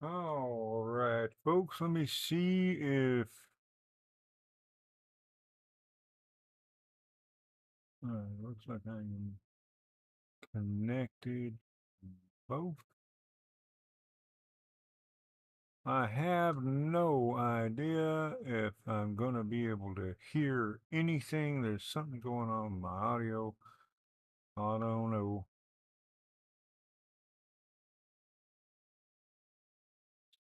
All right, folks, let me see if looks like I am connected both. I have no idea if I'm going to be able to hear anything. There's something going on with my audio. I don't know.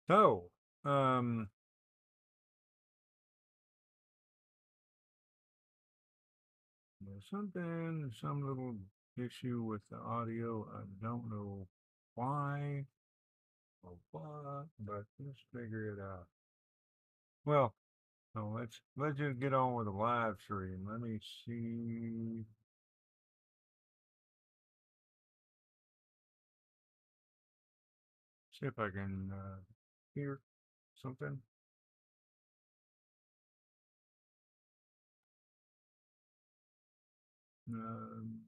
So, there's some little issue with the audio. I don't know why or what, but let's figure it out. Well, so let's just get on with the live stream. Let me see. See if I can hear something. Um,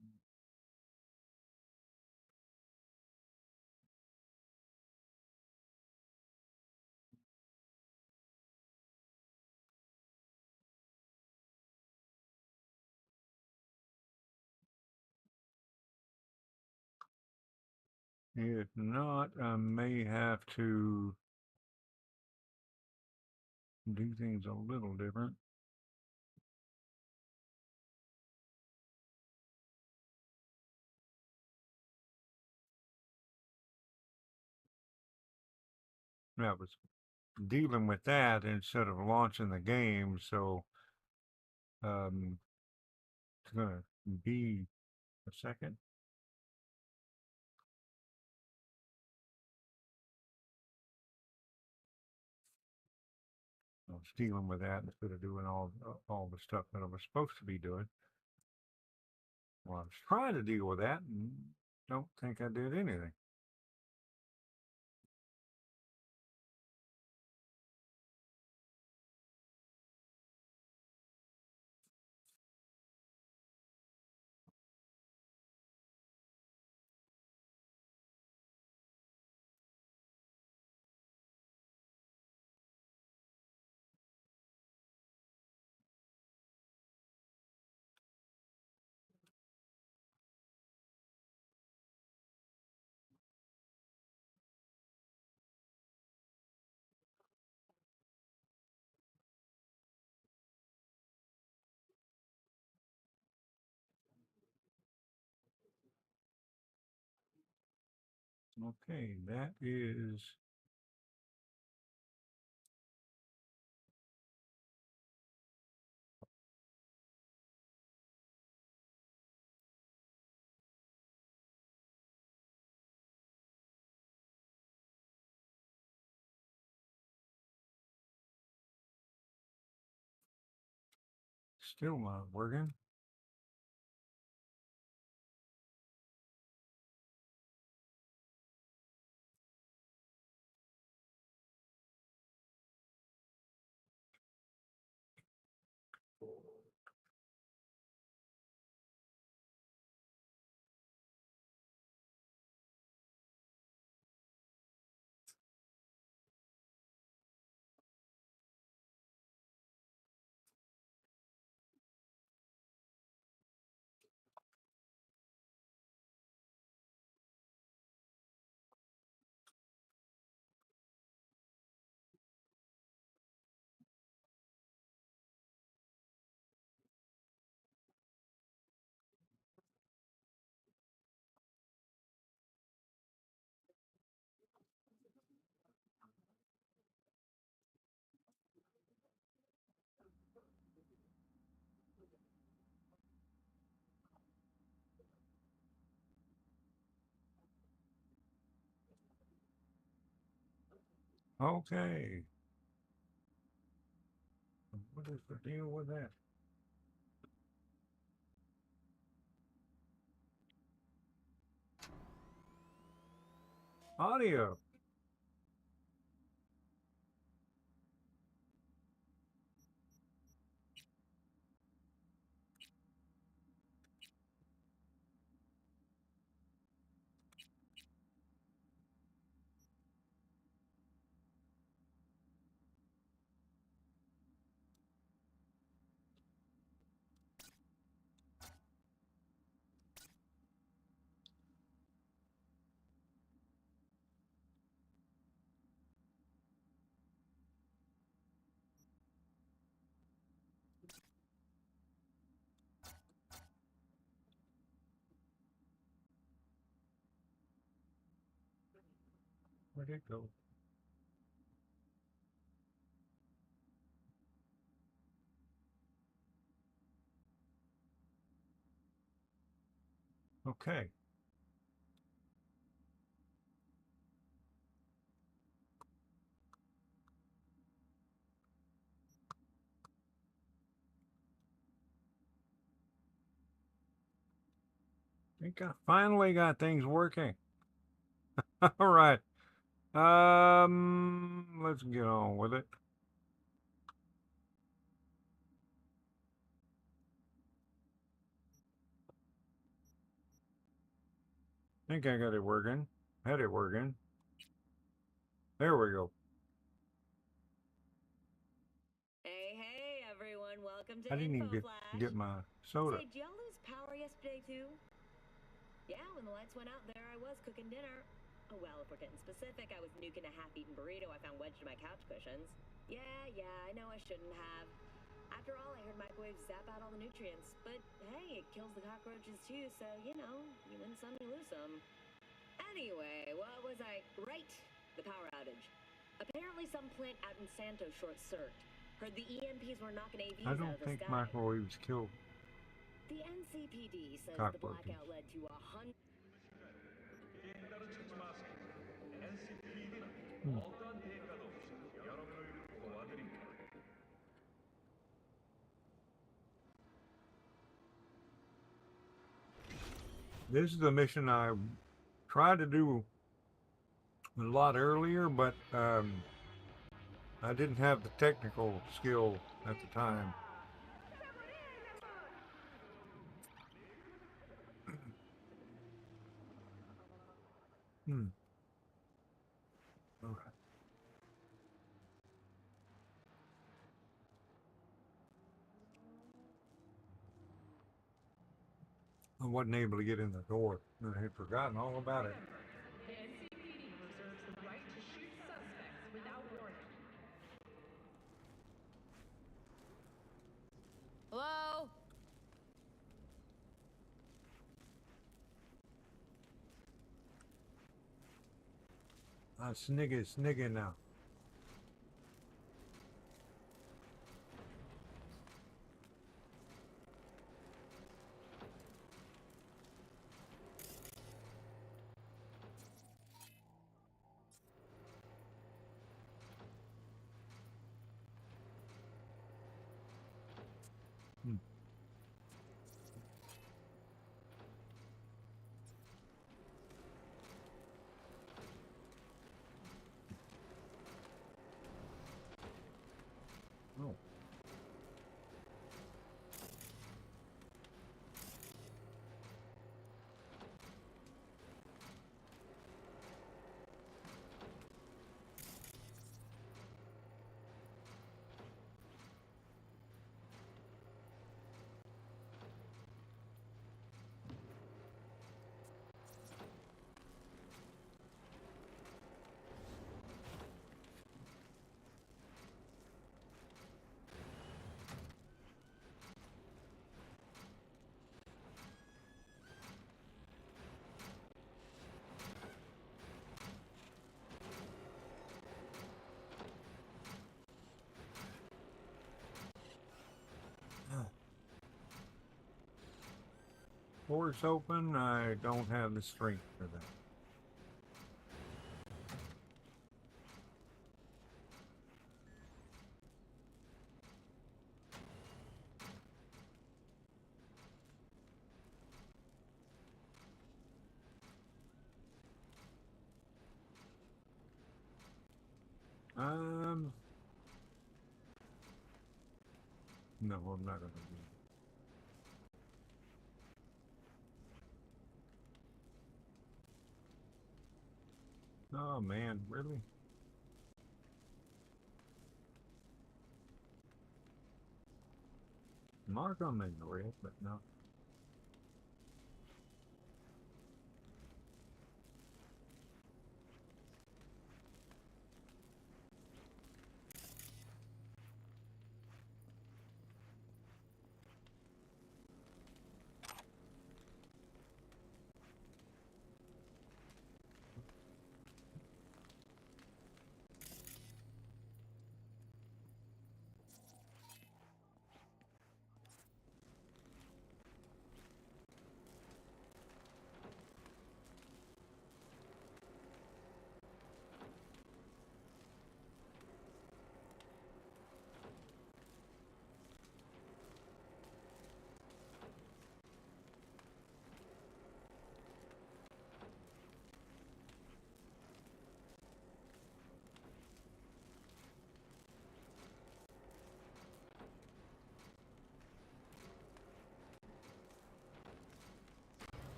if not, I may have to do things a little different. I was dealing with that instead of launching the game, so um, it's gonna be a second. I was dealing with that instead of doing all the stuff that I was supposed to be doing. Well, I was trying to deal with that, and don't think I did anything. Okay, that is still not working. Okay. What is the deal with that? Audio. Where'd it go? Okay. I think I finally got things working. All right. Let's get on with it. I think I got it working. Had it working. There we go. Hey, everyone. Welcome to I didn't even Info Flash. get my soda. Say, did y'all lose power yesterday, too? Yeah, when the lights went out, there I was cooking dinner. Oh, well, if we're getting specific, I was nuking a half-eaten burrito I found wedged in my couch cushions. Yeah, I know I shouldn't have. After all, I heard microwaves zap out all the nutrients. But, hey, it kills the cockroaches, too, so, you know, you win some, you lose some. Anyway, what was I... Right, the power outage. Apparently some plant out in Santos short-circuited. Heard the EMPs were knocking AVs I out don't of the think sky. microwaves kill The NCPD says the cockroaches. blackout led to 100... This is the mission I tried to do a lot earlier, but I didn't have the technical skill at the time. All right. I wasn't able to get in the door. I had forgotten all about it. The NCPD reserves the right to shoot suspects without warning. Hello? Snigging now. Oh. Doors open. I don't have the strength for that. No, I'm not gonna do it. Oh man, really? Mark on the red, but no.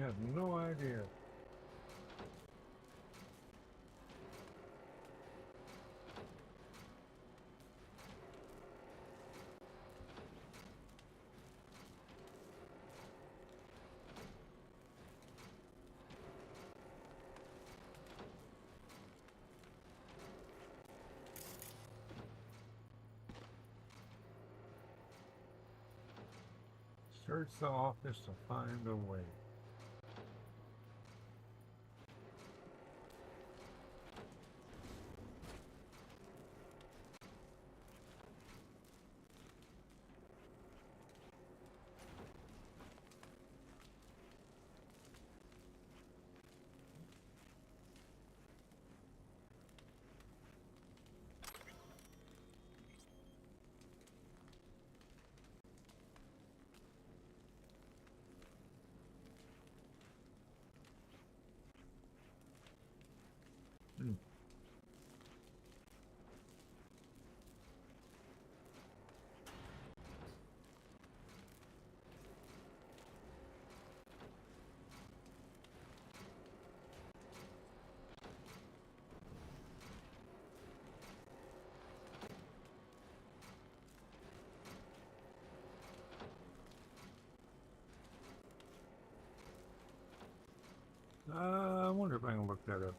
have no idea. Search the office to find a way. Hmm. I wonder if I can look that up.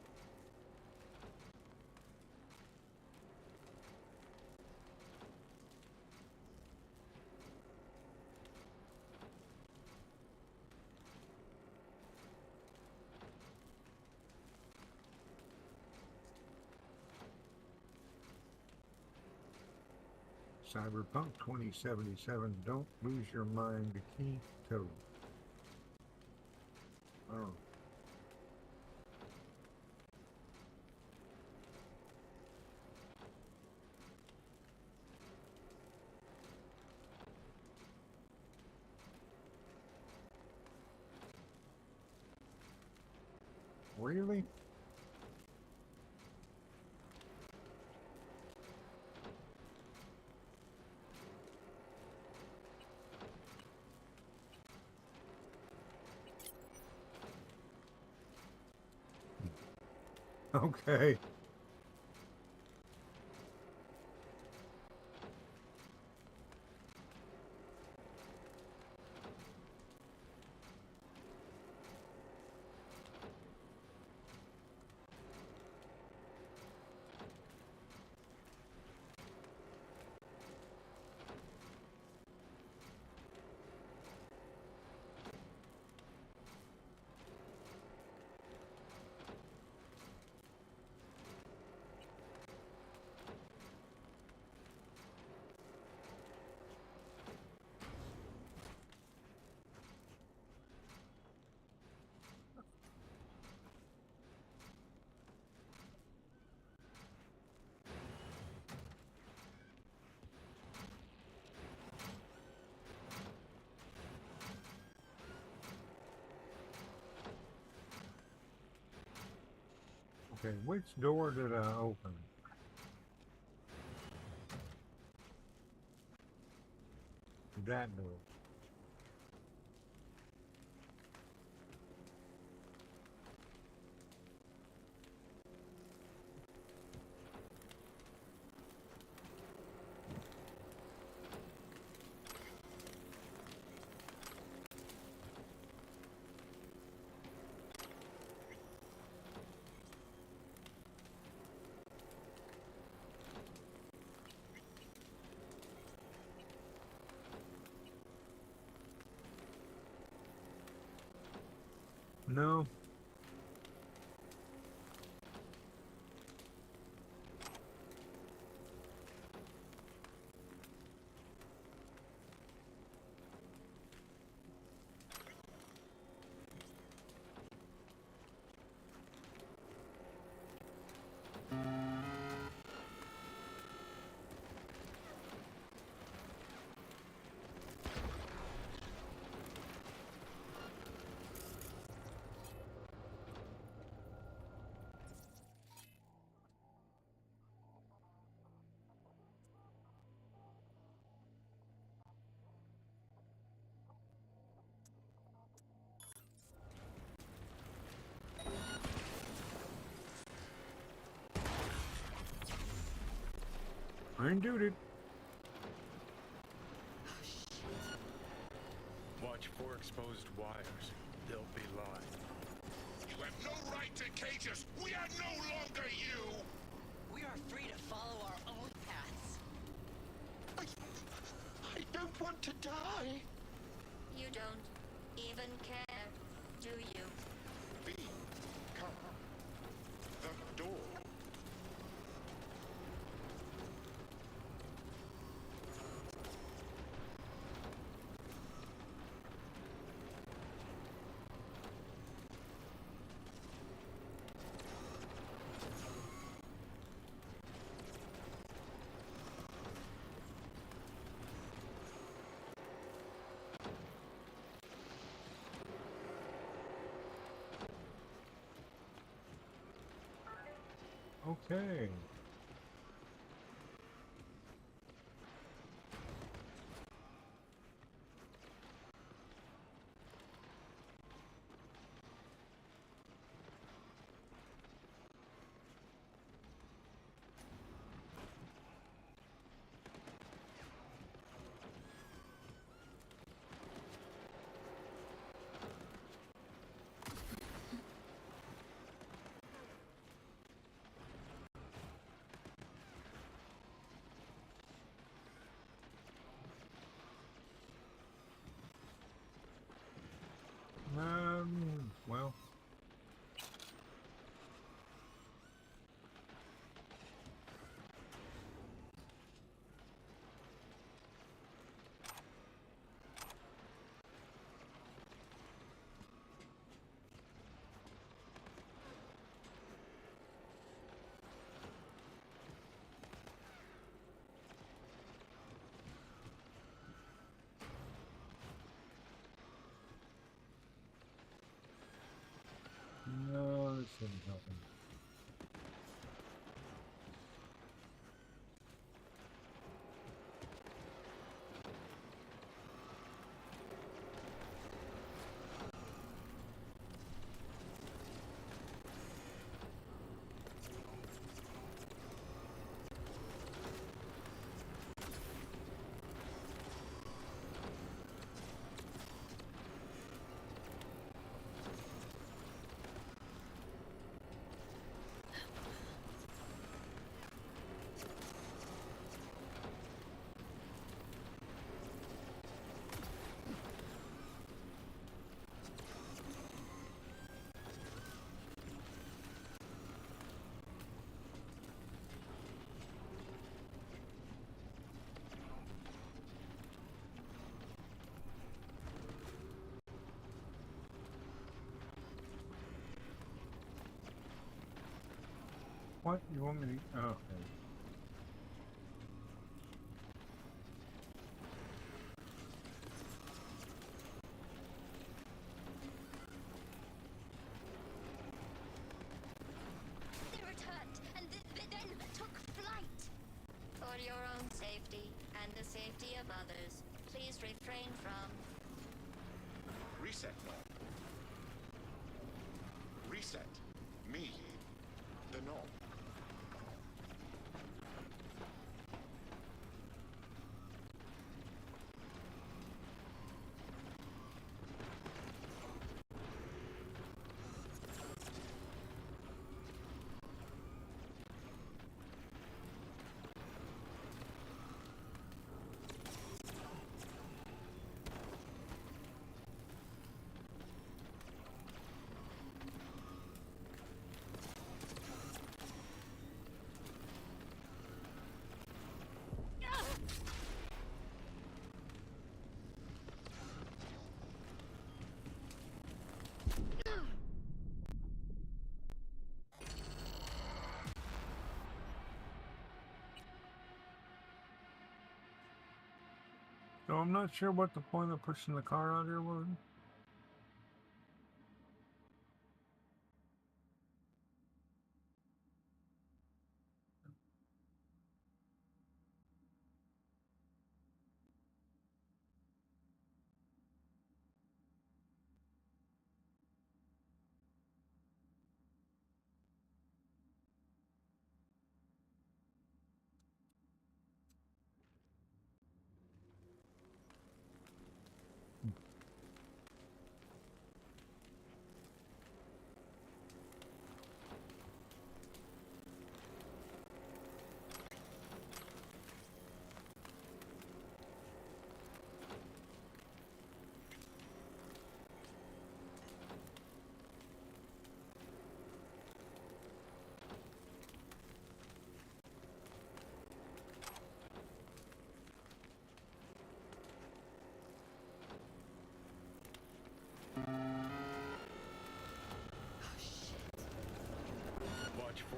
Cyberpunk 2077. Don't lose your mind. The key code. Oh. Really? Okay. Okay, which door did I open? That door. No. Green duty. Watch for exposed wires. They'll be live. You have no right to cage us! We are no longer you! We are free to follow our own paths. I don't want to die! You don't even care, do you? Be come. The door. Okay. Well. No, this isn't helping. What? You want me to? Oh, okay. They returned and then took flight. For your own safety and the safety of others, please refrain from... Reset norm. Reset. Me. The norm. So I'm not sure what the point of pushing the car out here was.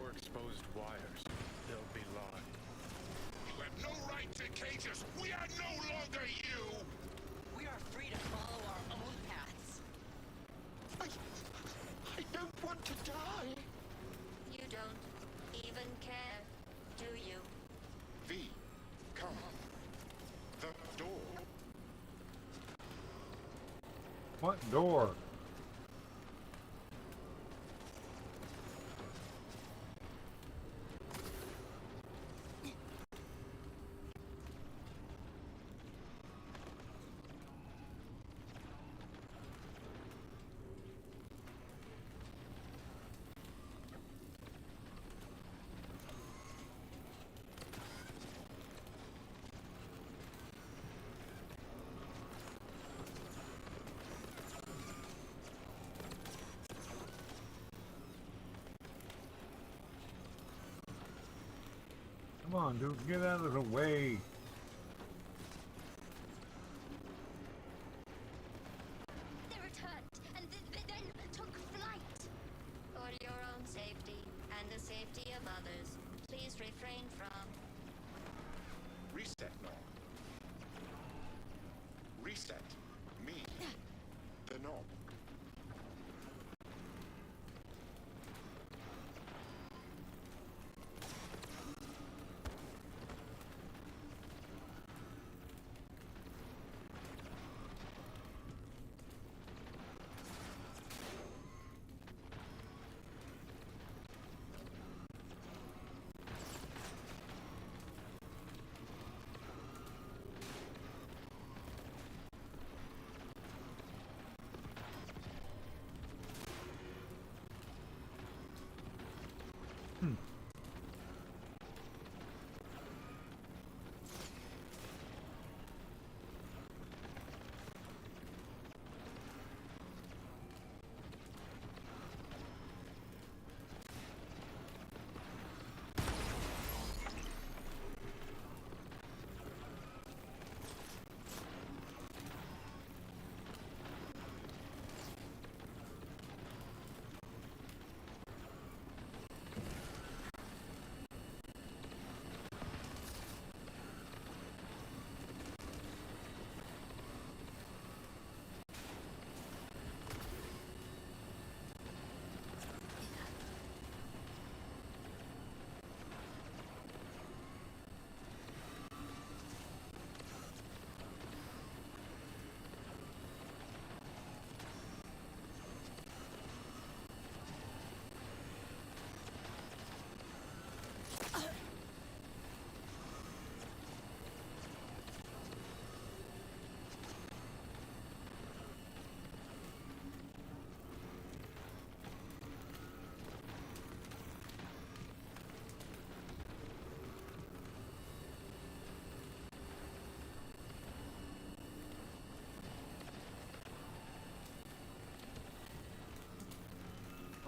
more exposed wires. They'll be live. You have no right to cage us! We are no longer you! We are free to follow our own paths. I don't want to die! You don't even care, do you? V, come. The door. What door? Come on, dude, get out of the way. They returned and then took flight. For your own safety and the safety of others, please refrain from. Reset knob. Reset. Me. The knob.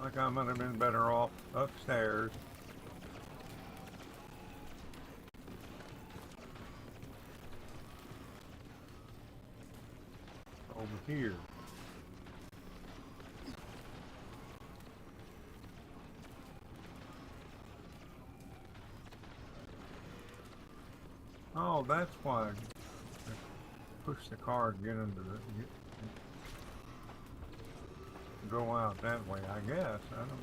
Like I might have been better off upstairs. Over here. Oh, that's why. Push the car and get into the. Go out that way, I guess. I don't know.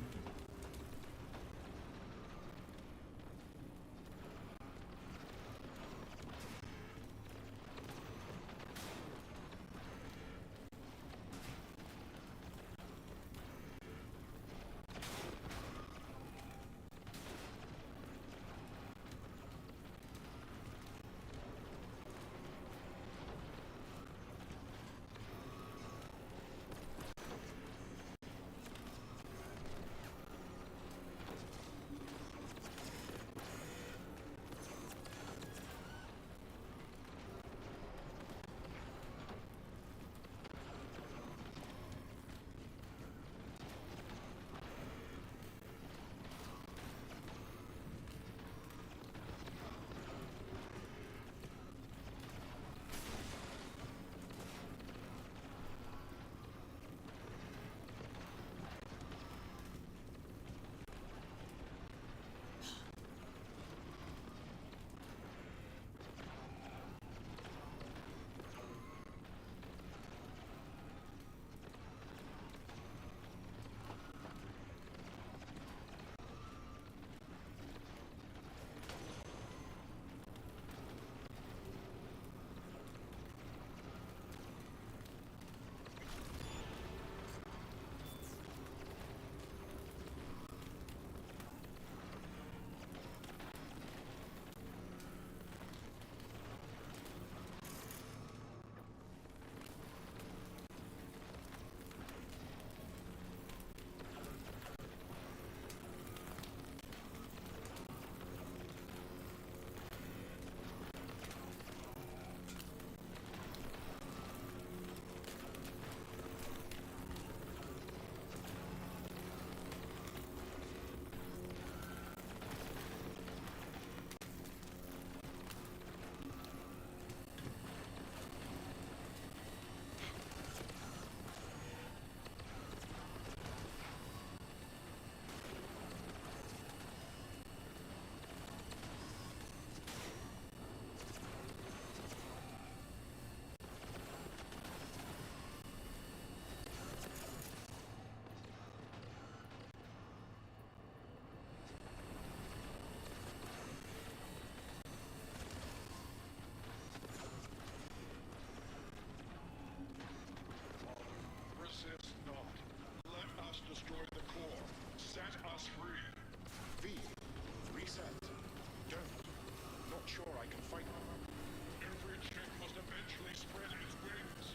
eventually spread its wings.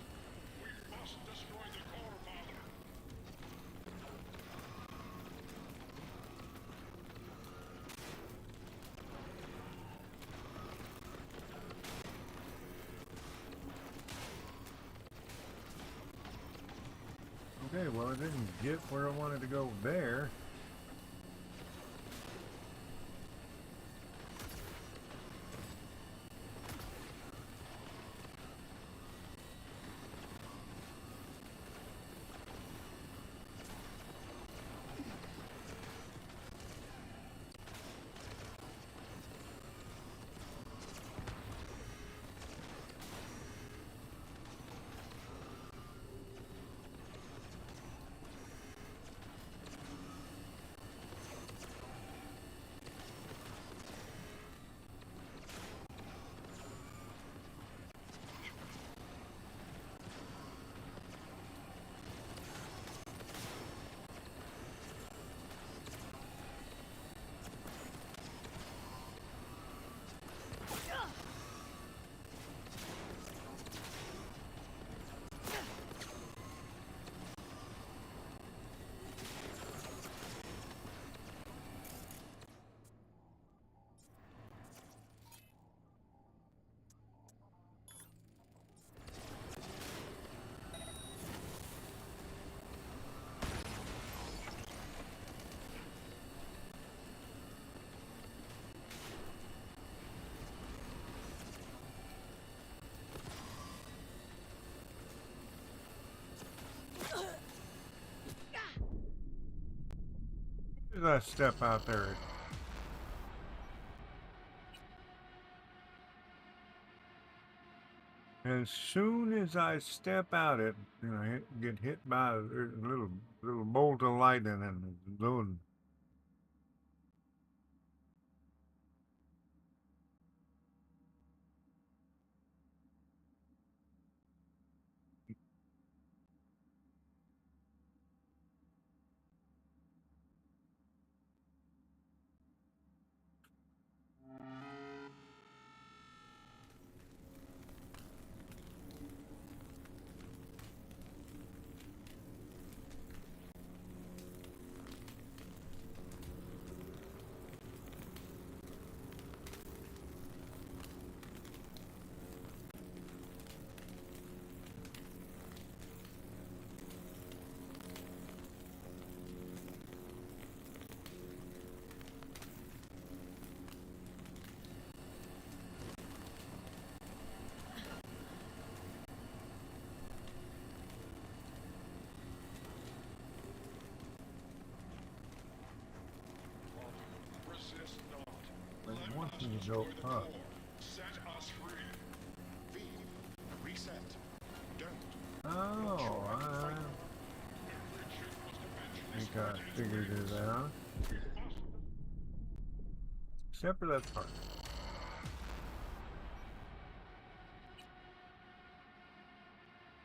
We must destroy the core, Father. Okay, well, I didn't get where I wanted to go there. As I step out there, as soon as I step out it, get hit by a little bolt of lightning and doing. Resist not. But Let once us you destroy go the up, core. Set us free. V. Reset. Don't. oh, I Every chip must eventually think spread I its figured wings. it out. We must. Except for that part.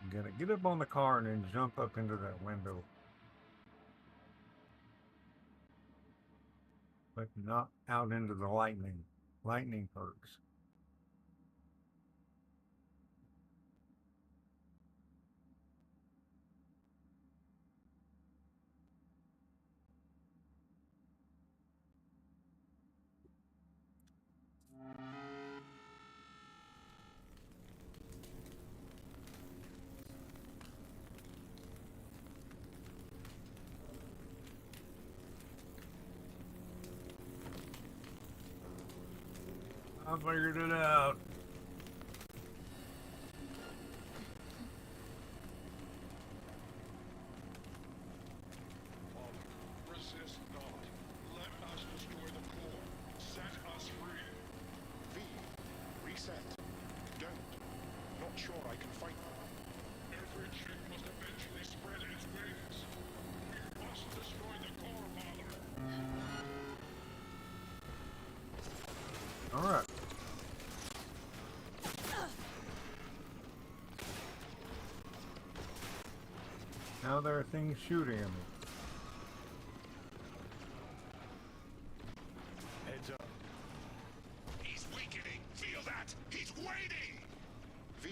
I'm gonna get up on the car and then jump up into that window. But not out into the lightning. Lightning perks. I figured it out. Resist not. Let us destroy the core. Set us free. V. Reset. Don't. Not sure I can fight them. Every chip must eventually spread its wings. We must destroy the core, Father. All right. Now there are things shooting at me. Heads up. He's weakening. Feel that? He's waiting. V.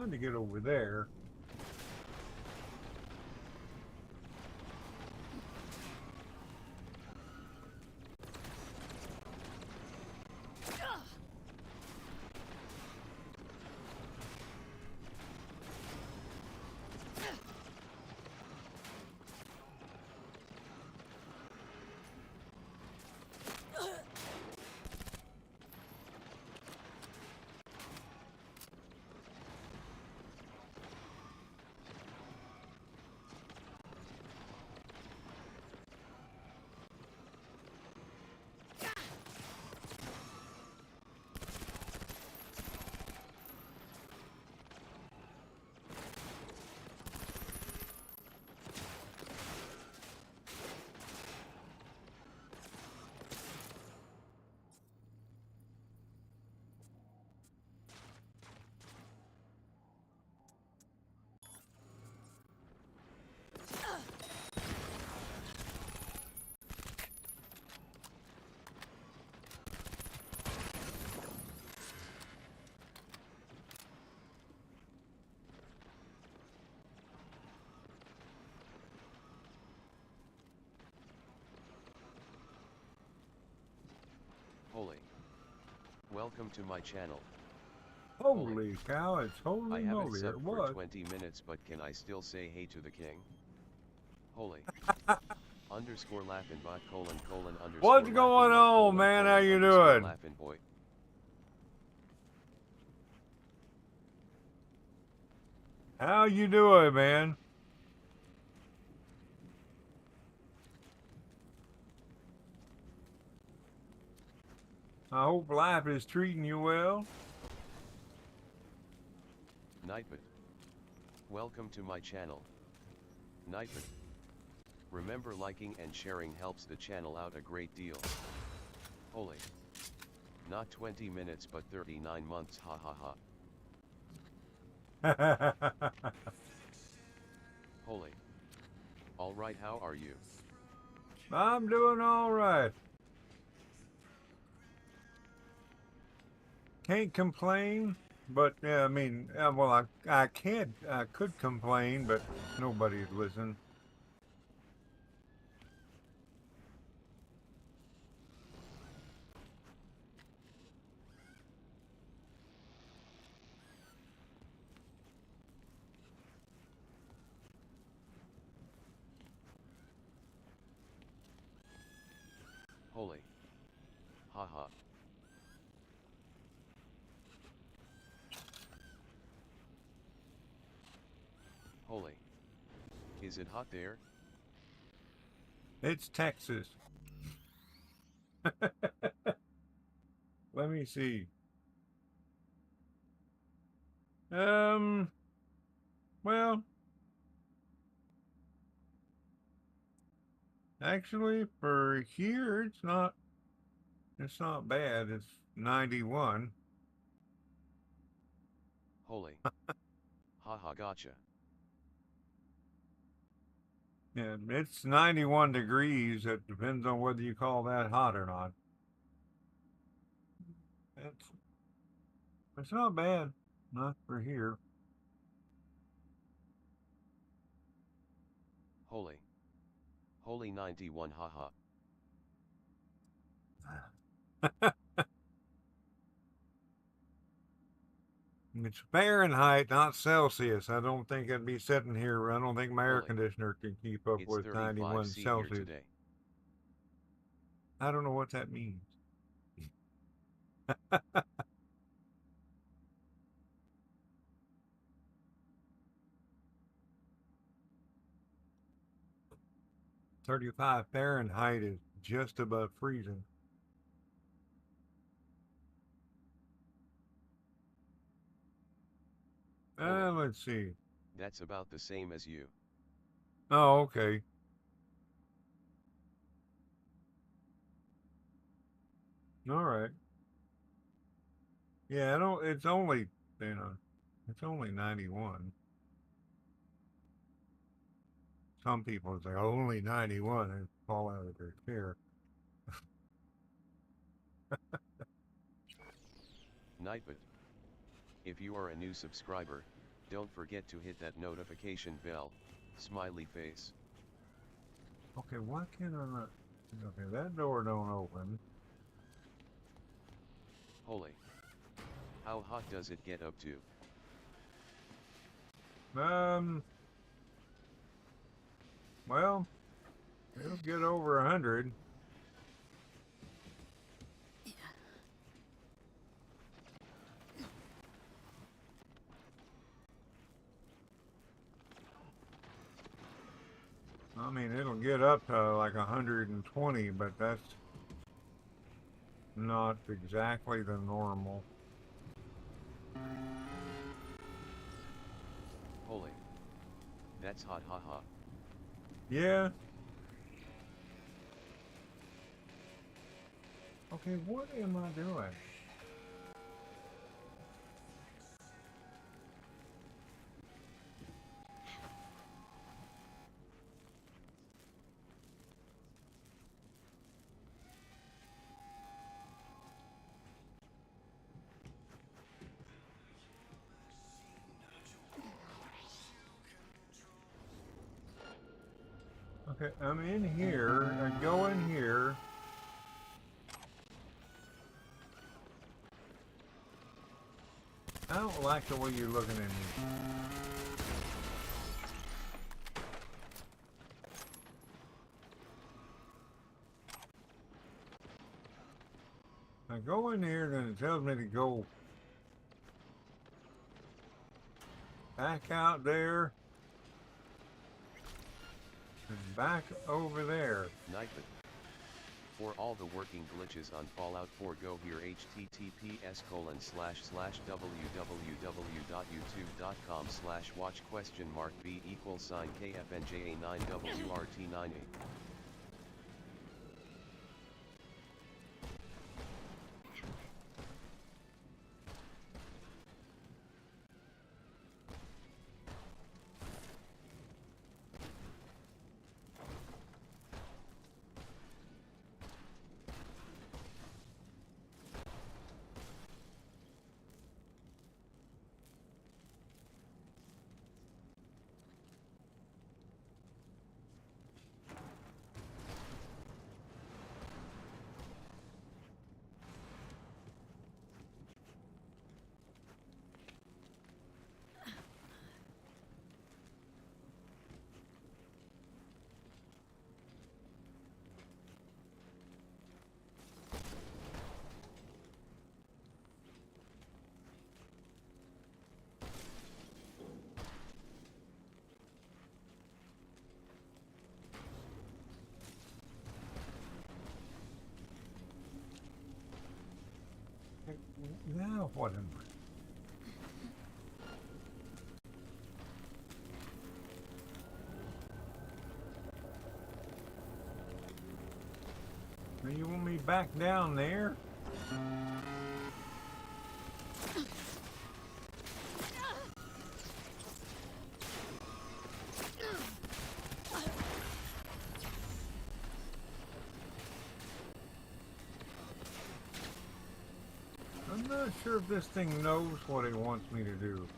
trying to get over there. Holy. Welcome to my channel. Holy cow, it's I holy haven't moly, it subbed for was. 20 minutes, but can I still say hey to the king? Holy. Underscore laughing bot colon colon underscore What's laughing going bot on, colon man? colon How you underscore doing? laughing boy. How you doing, man? I hope life is treating you well. Nightbot. Welcome to my channel. Nightbot. Remember, liking and sharing helps the channel out a great deal. Holy. Not 20 minutes but 39 months, ha ha ha. Holy. Alright, how are you? I'm doing all right. Can't complain, but I mean, well, I could complain, but nobody'd listen. Holy. Haha. Holy. Is it hot there? It's Texas. Let me see. Well, actually, for here, it's not bad. It's 91. Holy. Haha, gotcha. Yeah, it's 91 degrees. It depends on whether you call that hot or not. It's not bad. Not for here. Holy. Holy 91, haha. It's Fahrenheit, not Celsius. I don't think I'd be sitting here. I don't think my air Holy. conditioner can keep up It's with 35 91 C here Celsius. today. I don't know what that means. 35 Fahrenheit is just above freezing. Let's see. That's about the same as you. Oh, okay. All right. Yeah, I don't. It's only, it's only 91. Some people say only 91 and fall out of their chair. Nightbot. If you are a new subscriber, don't forget to hit that notification bell, smiley face. Okay, why can't I not? Okay, that door don't open. Holy. How hot does it get up to? Well, it'll get over 100. I mean, it'll get up to like 120, but that's not exactly the normal. Holy. That's hot, haha. Yeah. Okay, what am I doing? Okay, I'm in here. I go in here. I don't like the way you're looking at me. I go in here, then it tells me to go back out there and back over there. Knife it. For all the working glitches on Fallout 4, go here https://www.youtube.com/watch?b=kfnja9wrt98. Now what am I? Now you want me back down there? I'm not sure if this thing knows what it wants me to do.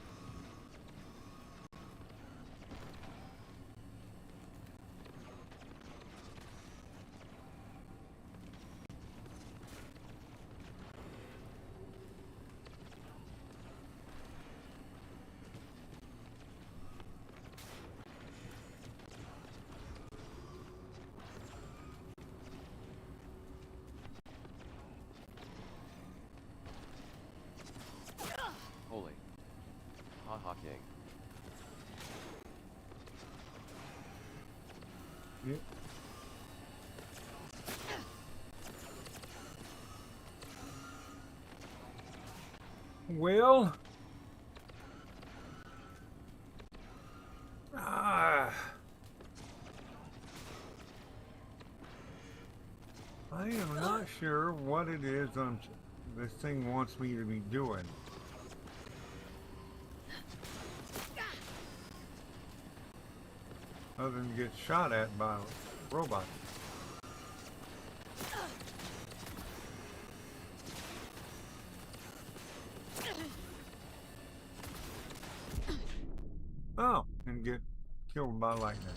Holy. Haha king. Yep. Well, I am not sure what it is this thing wants me to be doing. Other than get shot at by robots. get killed by lightning.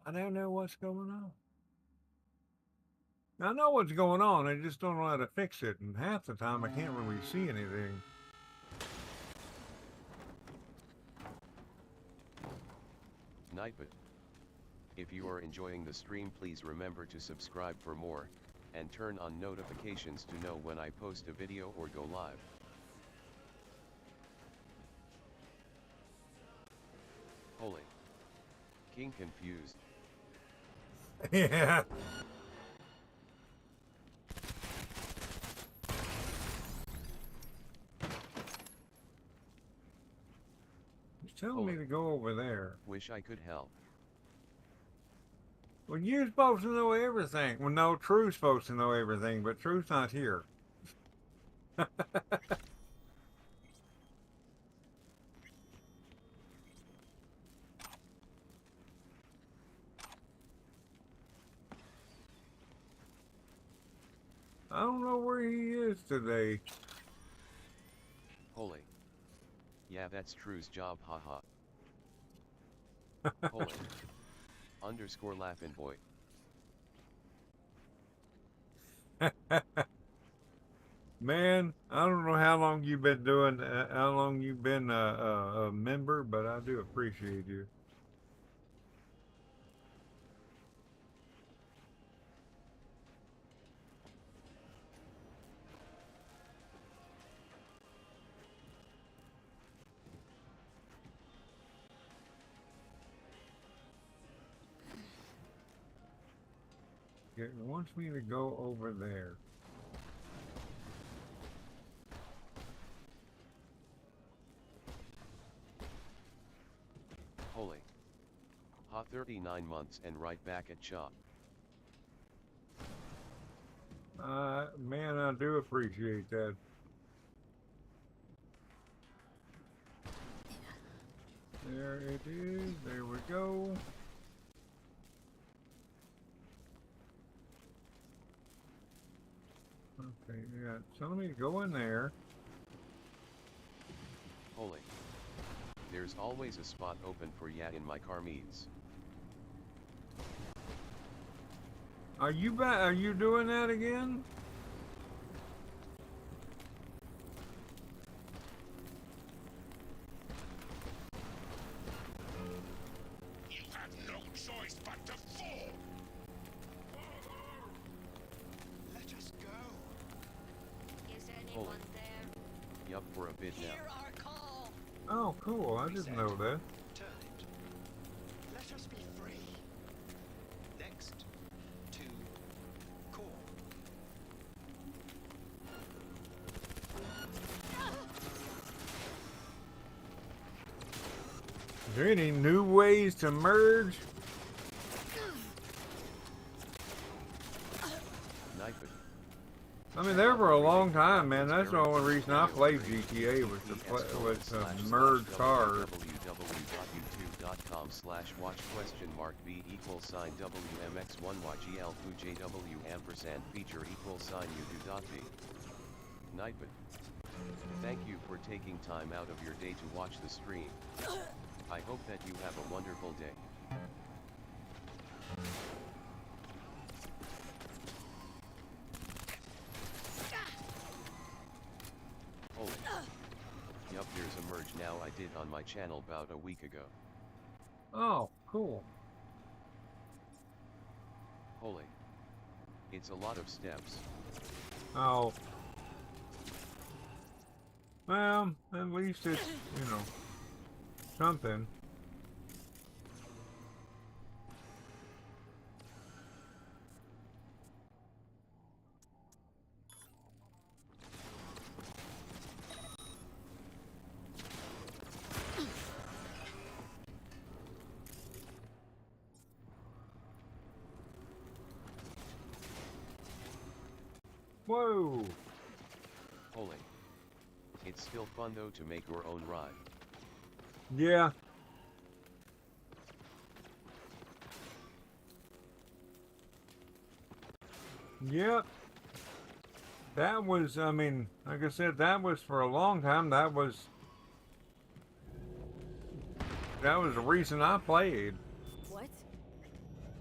I don't know what's going on. I know what's going on, I just don't know how to fix it, and half the time I can't really see anything. Nightbot. If you are enjoying the stream, please remember to subscribe for more, and turn on notifications to know when I post a video or go live. Holy. King confused. Yeah. He's telling me to go over there. Wish I could help. Well, you're supposed to know everything. Well, no, True's supposed to know everything, but True's not here. I don't know where he is today. Holy. Yeah, that's True's job, haha. Holy. Underscore laughing boy. Man, I don't know how long you've been doing, how long you've been a member, but I do appreciate you. It wants me to go over there. Holy. Ha 39 months and right back at shop. Man, I do appreciate that. There it is. There we go. Okay, yeah. So let me go in there. Holy. There's always a spot open for ya in my car meets. Are you back? Are you doing that again? You have no choice but to fall! Let us go. Is anyone Holy. there? Yup, for a bit Hear now. our call. Oh, cool. I didn't know that. Turn it. Let us be free. Next. To core. Is there any new ways to merge? Nightbot. I mean, there for a long time, man. That's the only reason I played GTA was to merge cars. www.youtube.com/watch?WMX1YGL2JW&feature =u2.b. Nightbot. Thank you for taking time out of your day to watch the stream. I hope that you have a wonderful day. Holy. Yup, there's a merge now I did on my channel about a week ago. Oh, cool. Holy. It's a lot of steps. Oh. Well, at least it's, you know, something. Whoa. Holy. It's still fun though to make your own ride. Yeah. Yep. That was, I mean, like I said, that was for a long time. That was the reason I played. What?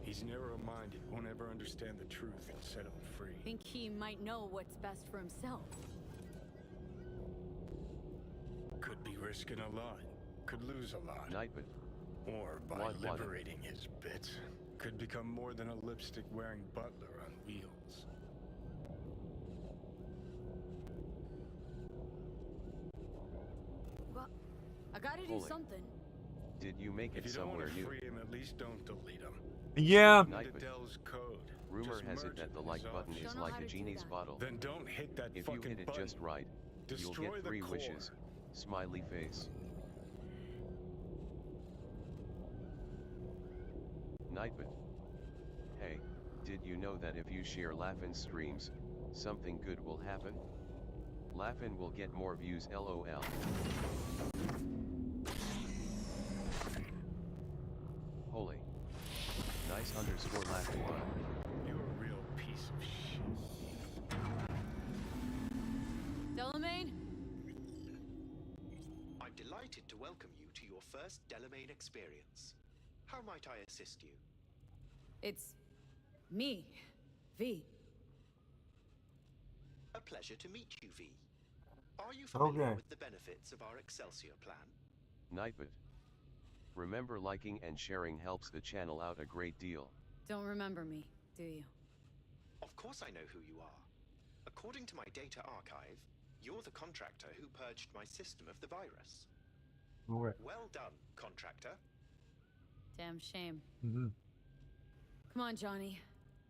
He's narrow-minded, won't ever understand the truth and set him free. Think he might know what's best for himself. Could be risking a lot. Could lose a lot. Nightman. Or by What? liberating his bits. Could become more than a lipstick-wearing butler on wheels. Well, I gotta do Holy. something. Did you make If it you don't want somewhere to new? free him, at least don't delete him. Yeah. Into Nightman. Dell's code. Rumor Just has it merge that the in like his button options. is Don't know like how a to do genie's that. bottle. Then don't hit that If fucking you hit it button. just right, you'll Destroy get the 3 core. wishes. Smiley face. Nightman. Hey, did you know that if you share Laughin' streams, something good will happen? Laughin' will get more views, lol. Holy. Nice underscore laughing button. You're a real piece of shit. Delamain? I'm delighted to welcome you to your first Delamain experience. How might I assist you? It's me, V. A pleasure to meet you, V. Are you familiar Okay. with the benefits of our Excelsior plan? Nightbot. Remember, liking and sharing helps the channel out a great deal. Don't remember me, do you? Of course I know who you are. According to my data archive, you're the contractor who purged my system of the virus. Okay. Well done, contractor. Damn shame. Mm-hmm. Come on, Johnny.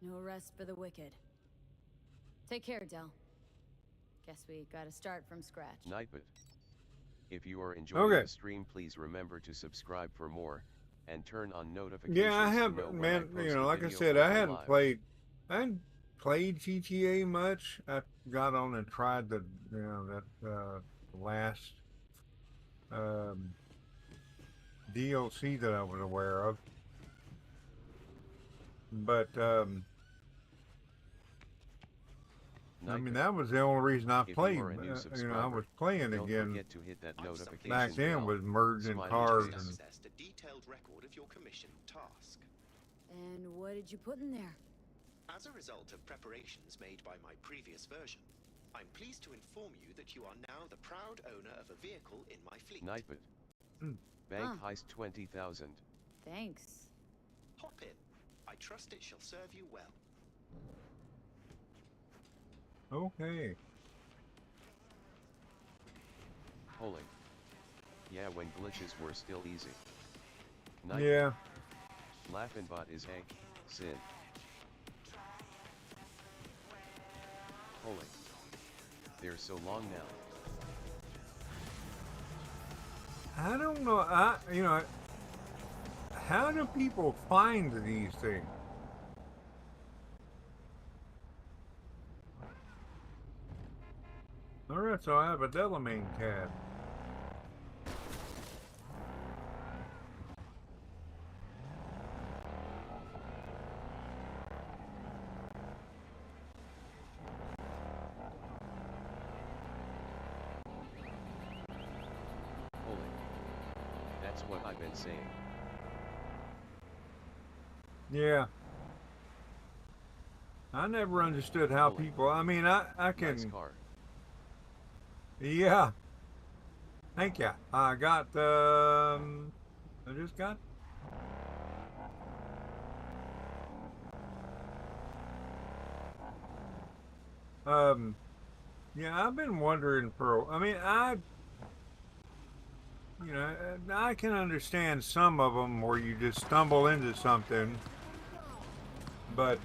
No rest for the wicked. Take care, Del. Guess we gotta start from scratch. Nightbot. If you are enjoying Okay. the stream, please remember to subscribe for more, and turn on notifications. Yeah, I to have, know when man. I You post know, a like I video said, or I go hadn't live. played GTA much. I got on and tried the, that last DLC that I was aware of, but I mean, Nightbot. that was the only reason I If you played. are a new I subscriber, was playing don't again forget to hit that notification back then bell. was merging Smiley cars face. and. Accessed a detailed record of your commission task. And what did you put in there? As a result of preparations made by my previous version, I'm pleased to inform you that you are now the proud owner of a vehicle in my fleet. Nightbot. Hmm. Bank Huh. heist 20,000. Thanks. Hop in. I trust it shall serve you well. Okay. Holy. Yeah, when glitches were still easy. Nightbot. Yeah. Laughin' bot is a sin. Holy. They're so long now. I don't know. How do people find these things? Alright, so I have a Delamain cat. Holy. That's what I've been saying. Yeah. I never understood how Holy. people, I mean, I Nice can, car. yeah. Thank you. I got, I just got, yeah, I've been wondering for, I mean, I can understand some of them where you just stumble into something, but,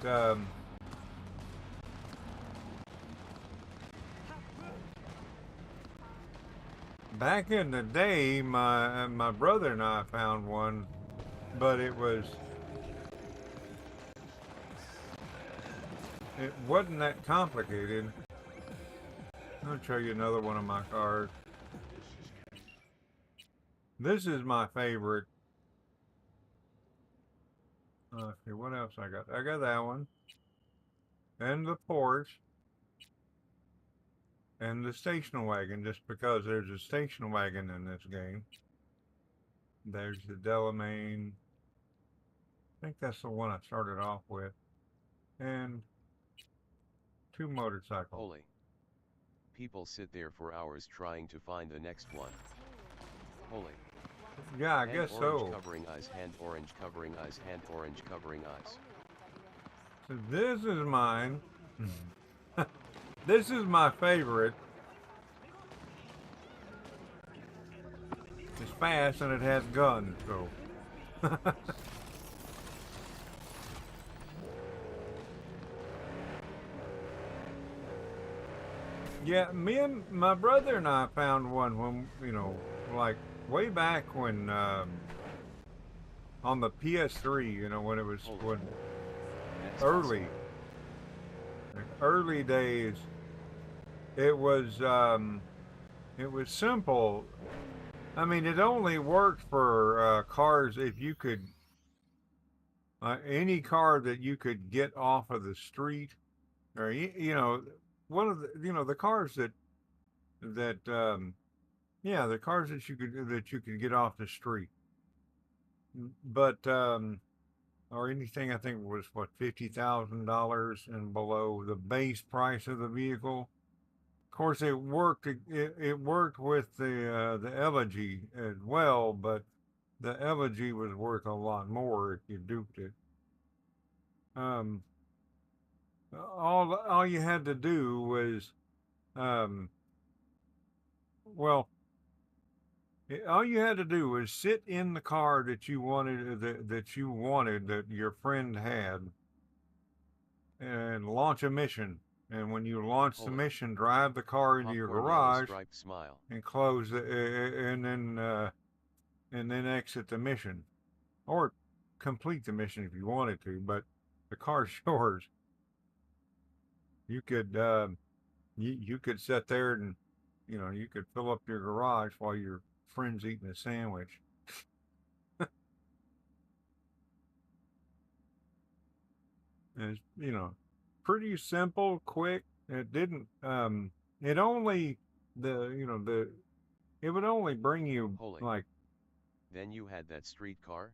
back in the day, my brother and I found one, but it wasn't that complicated. I'll show you another one of my cars. This is my favorite. Let's see, what else I got? I got that one. And the Porsche. And the station wagon, just because there's a station wagon in this game. There's the Delamain. I think that's the one I started off with. And 2 motorcycles. Holy. People sit there for hours trying to find the next one. Holy. Yeah, I Hand guess orange so. covering eyes, hand orange covering eyes, hand orange covering eyes. So this is mine. This is my favorite. It's fast and it has guns, so. Yeah, me and my brother and I found one when, you know, like way back when, on the PS3, you know, when it was, when early days, it was simple. I mean, it only worked for cars if you could, any car that you could get off of the street, or you know, one of the, you know, the cars that yeah, the cars that you could get off the street. But or anything, I think was what, $50,000 and below the base price of the vehicle. Of course, it worked. It worked with the Elegy as well, but the Elegy was worth a lot more if you duped it. Um, all you had to do was, um, well, all you had to do was sit in the car that you wanted, that your friend had, and launch a mission. And when you launch the mission, drive the car into your garage and close the, and then exit the mission, or complete the mission if you wanted to. But the car's yours. You could you could sit there and, you know, you could fill up your garage while your friend's eating a sandwich. It's, you know, pretty simple, quick. It didn't it only, the, you know, the, it would only bring you like. Then you had that street car?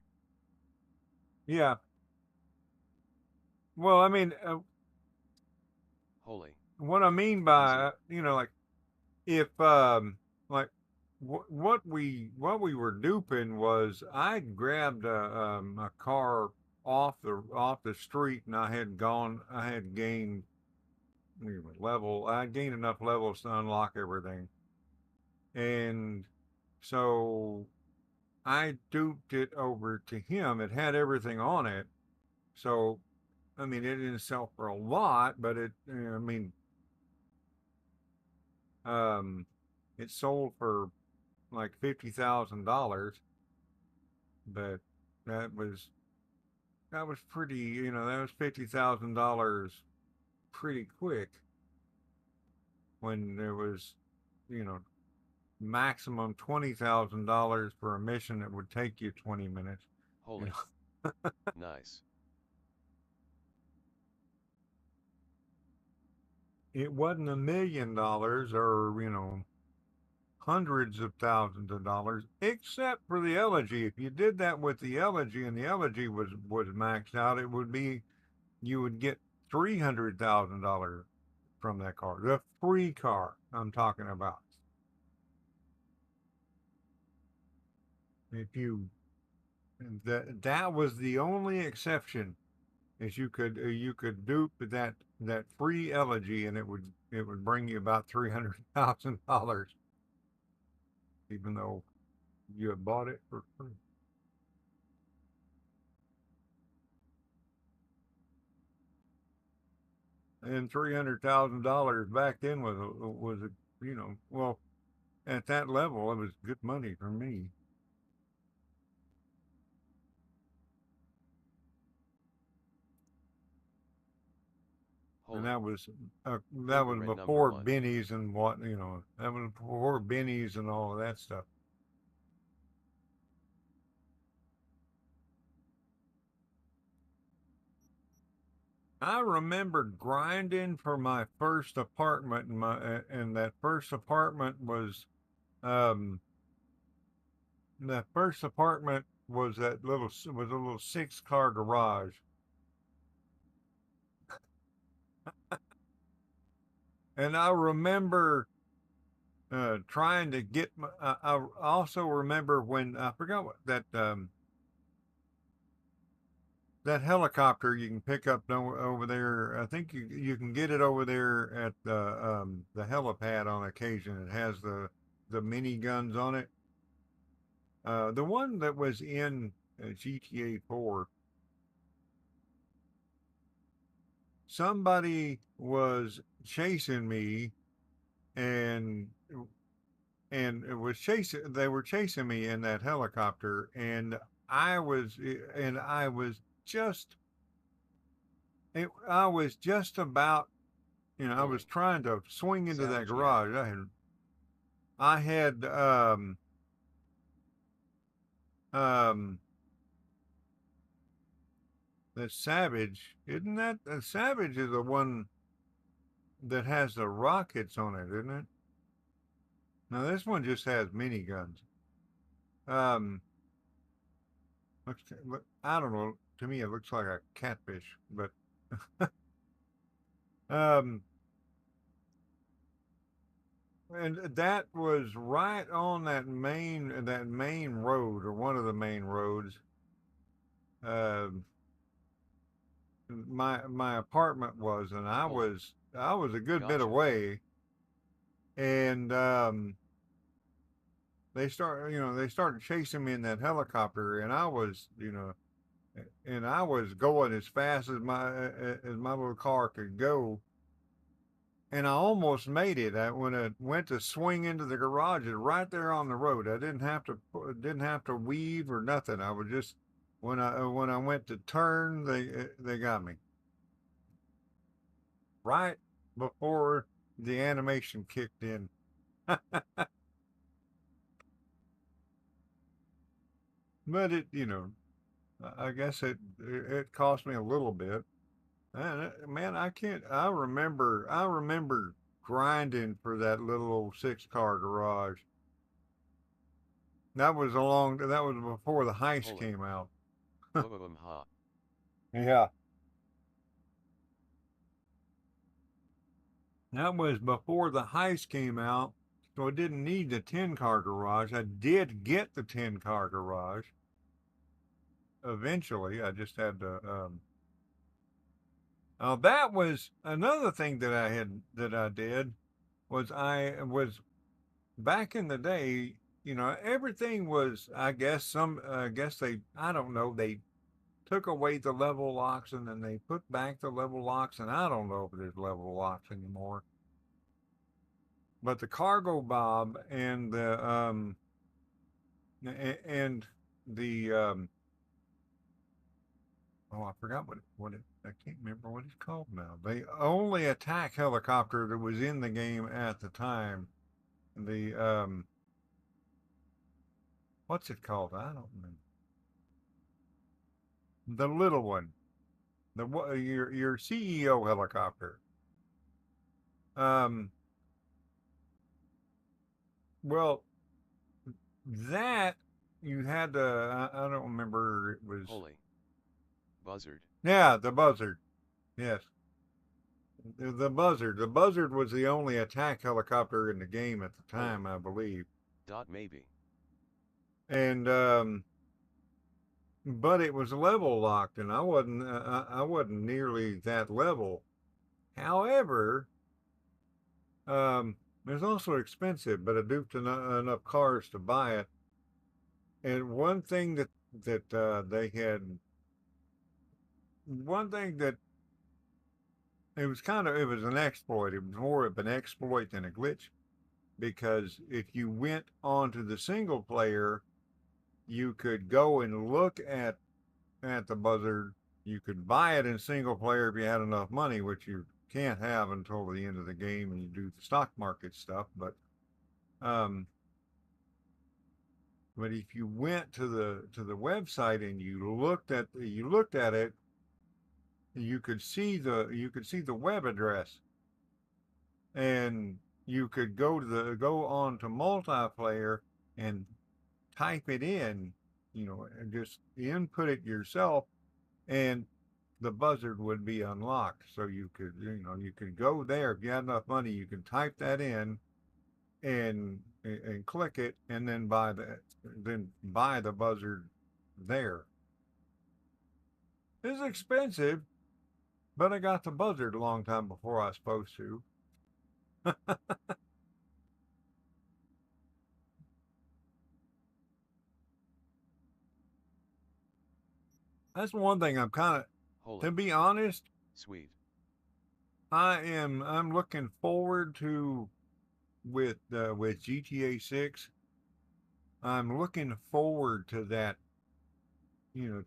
Yeah. Well, I mean, Holy. what I mean by, you know, like, if like what we were duping was, I grabbed a car off the street, and I had gained, you know, I gained enough levels to unlock everything, and so I duped it over to him. It had everything on it, so I mean, it didn't sell for a lot, but it, I mean, it sold for like $50,000, but that was pretty, you know, that was $50,000 pretty quick, when there was, you know, maximum $20,000 for a mission that would take you 20 minutes. Holy. You know? Nice. It wasn't $1 million, or, you know, hundreds of thousands of dollars, except for the Elegy. If you did that with the Elegy, and the Elegy was maxed out, it would be, you would get $300,000 from that car. The free car I'm talking about. If you, that was the only exception, is you could dupe that free Elegy, and it would bring you about $300,000, even though you had bought it for free. And $300,000 back then was a, you know, well, at that level, it was good money for me. And Holy. that was Favorite number before 1. Benny's and what, that was before Benny's and all of that stuff. I remember grinding for my first apartment, and that first apartment was, um, that first apartment was a little 6-car garage, and I remember trying to get. I also remember when I forgot what that helicopter you can pick up over there. I think you can get it over there at the helipad on occasion. It has the mini guns on it. The one that was in GTA 4. Somebody was chasing me, and it was chasing. They were chasing me in that helicopter, and I was just I was just about, I was Holy. trying to swing into that Savage Gang. garage. I had, um, the Savage, isn't that, the Savage is the one that has the rockets on it, isn't it? Now this one just has miniguns. Um, I don't know. To me, it looks like a catfish, but, um, and that was right on that main road, or one of the main roads. Um, my apartment was, and Holy. I was a good bit Gotcha. away, and they started chasing me in that helicopter, and I was going as fast as my little car could go, and I almost made it. When I went to swing into the garage, it right there on the road. I didn't have to weave or nothing. I was just when I went to turn, they got me right before the animation kicked in. But I guess it cost me a little bit. Man, I can't. I remember grinding for that little old 6-car garage. That was before the heist Holy. came out. Ha. Yeah. That was before the heist came out, so I didn't need the 10-car garage. I did get the 10-car garage eventually. I just had to. That was another thing that I did I was back in the day. Everything was. I guess I don't know. They took away the level locks and then they put back the level locks, and I don't know if there's level locks anymore. But the cargo bob and and the oh, I forgot I can't remember what it's called now. The only attack helicopter that was in the game at the time. The what's it called? I don't remember. The little one. Your CEO helicopter. Um well, that you had to I don't remember, it was. Holy. Buzzard. Yeah, the buzzard. Yes. The buzzard. The buzzard was the only attack helicopter in the game at the time, Holy. I believe. Maybe. And but it was level locked, and I wasn't nearly that level. However, it was also expensive, but I duped enough cars to buy it. And one thing that it was an exploit. It was more of an exploit than a glitch, because if you went onto the single player, you could go and look at the buzzard. You could buy it in single player if you had enough money, which you can't have until the end of the game and you do the stock market stuff. Um, but if you went to the website and you looked at it, you could see the web address, and you could go on to multiplayer and type it in, and just input it yourself, and the buzzard would be unlocked. So you could go there if you had enough money. You can type that in and click it, and then buy the buzzard there. It's expensive, but I got the buzzard a long time before I was supposed to. That's one thing I'm kind of, to be honest, Sweet. I'm looking forward to with GTA 6. I'm looking forward to that, to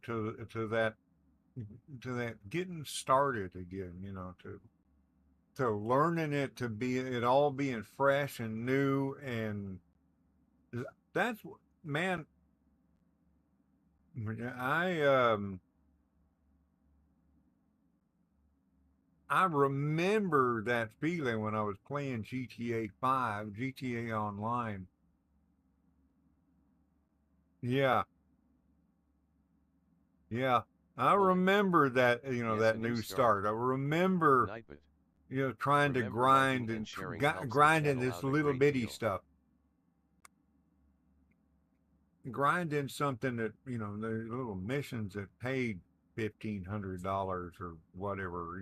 that getting started again, to learning it, to be it all being fresh and new. And that's, man, I I remember that feeling when I was playing GTA 5, GTA Online. Yeah, yeah. I remember that, Yes, that a new new start. start. I remember, Nightbot. trying to Remember, liking grind and and sharing helps the grinding channel this out a little great bitty deal. stuff. Grinding something that, the little missions that paid $1,500 or whatever.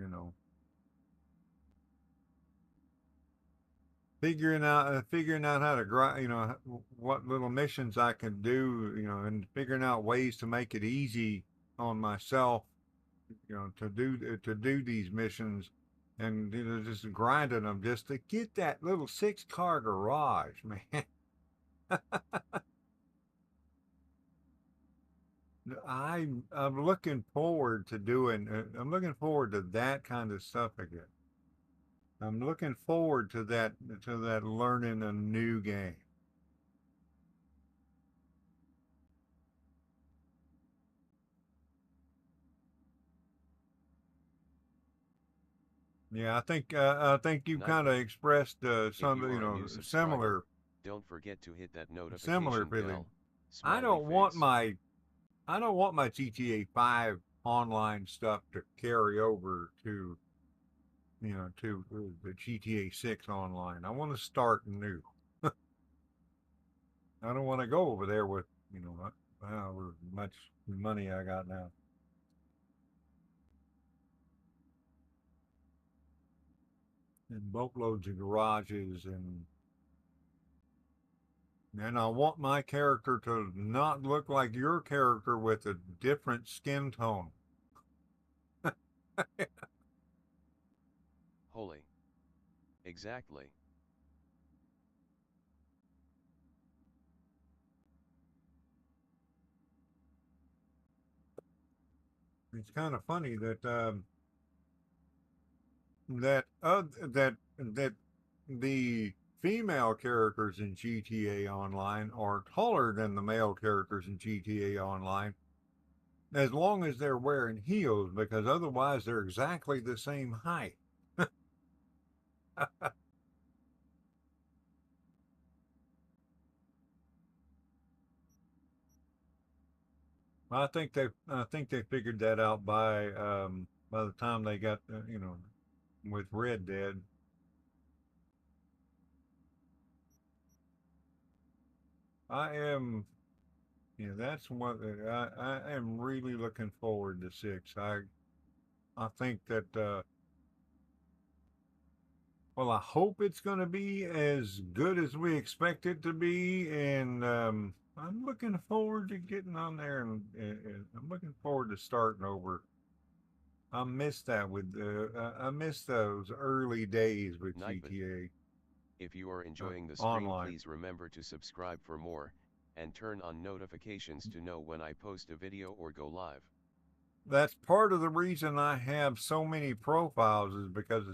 Figuring out how to grind, what little missions I can do, and figuring out ways to make it easy on myself, to do these missions, and just grinding them just to get that little 6-car garage, man. I'm looking forward to doing. I'm looking forward to that kind of stuff again. I'm looking forward to that learning a new game. Yeah, I think you kind of Nightbot. expressed If some you are a new subscriber, similar don't forget to hit that similar notification feeling. bell. I Smiley don't want face. my I don't want my GTA 5 online stuff to carry over to the GTA 6 online. I want to start new. I don't want to go over there with, however much money I got now. And boatloads of garages, and I want my character to not look like your character with a different skin tone. Holy. Exactly. It's kind of funny that the female characters in GTA Online are taller than the male characters in GTA Online, as long as they're wearing heels, because otherwise they're exactly the same height. I think they figured that out by the time they got with Red Dead. I am that's what I am really looking forward to 6. I think that well, I hope it's going to be as good as we expect it to be, and I'm looking forward to getting on there, and I'm looking forward to starting over. I miss that I miss those early days with Nightbot. GTA If you are enjoying the stream, Online. please remember to subscribe for more, and turn on notifications to know when I post a video or go live. that's part of the reason I have so many profiles is because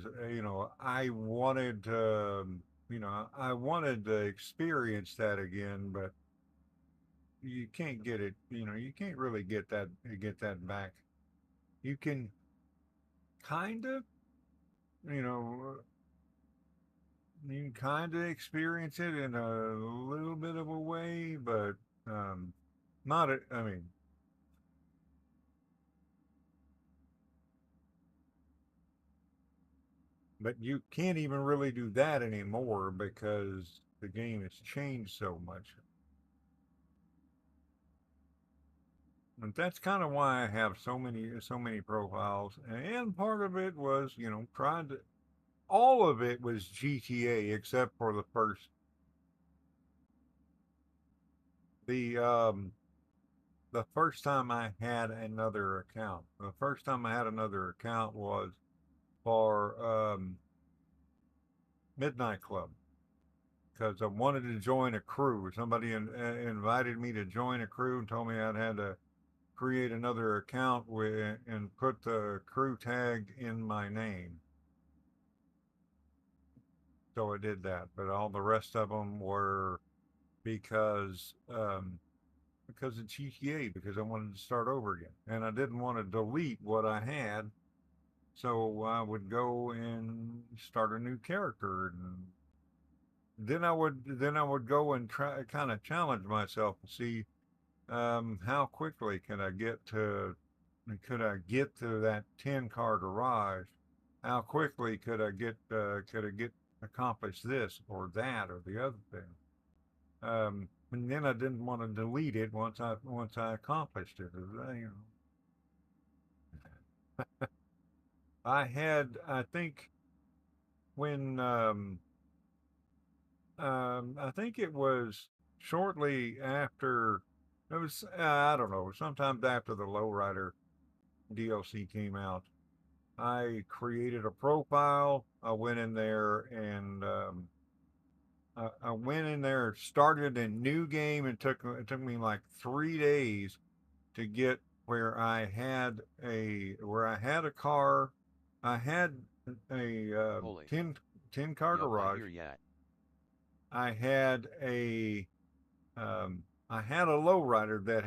I wanted to I wanted to experience that again, but you can't get it. You can't really get that back. You can kind of you know you can kind of experience it in a little bit of a way, but not. I mean, but you can't even really do that anymore because the game has changed so much. And that's kind of why I have so many profiles. And part of it was, trying to. All of it was GTA except for the the first time I had another account. The first time I had another account was for Midnight Club because I wanted to join a crew. Somebody invited me to join a crew and told me I'd had to create another account and put the crew tag in my name. So I did that, but all the rest of them were because because of GTA, because I wanted to start over again, and I didn't want to delete what I had, so I would go and start a new character, and then I would go and try kind of challenge myself to see how quickly could I get to that 10 car garage? How quickly could I get accomplish this or that or the other thing? And then I didn't want to delete it once I accomplished it. I think when I think it was shortly after it was I don't know, sometimes after the Lowrider DLC came out. I created a profile. I went in there and I went in there, started a new game. It took me like 3 days to get where I had a car. I had a Holy. 10 car Yup, I garage. hear ya. I had a um, I had a lowrider that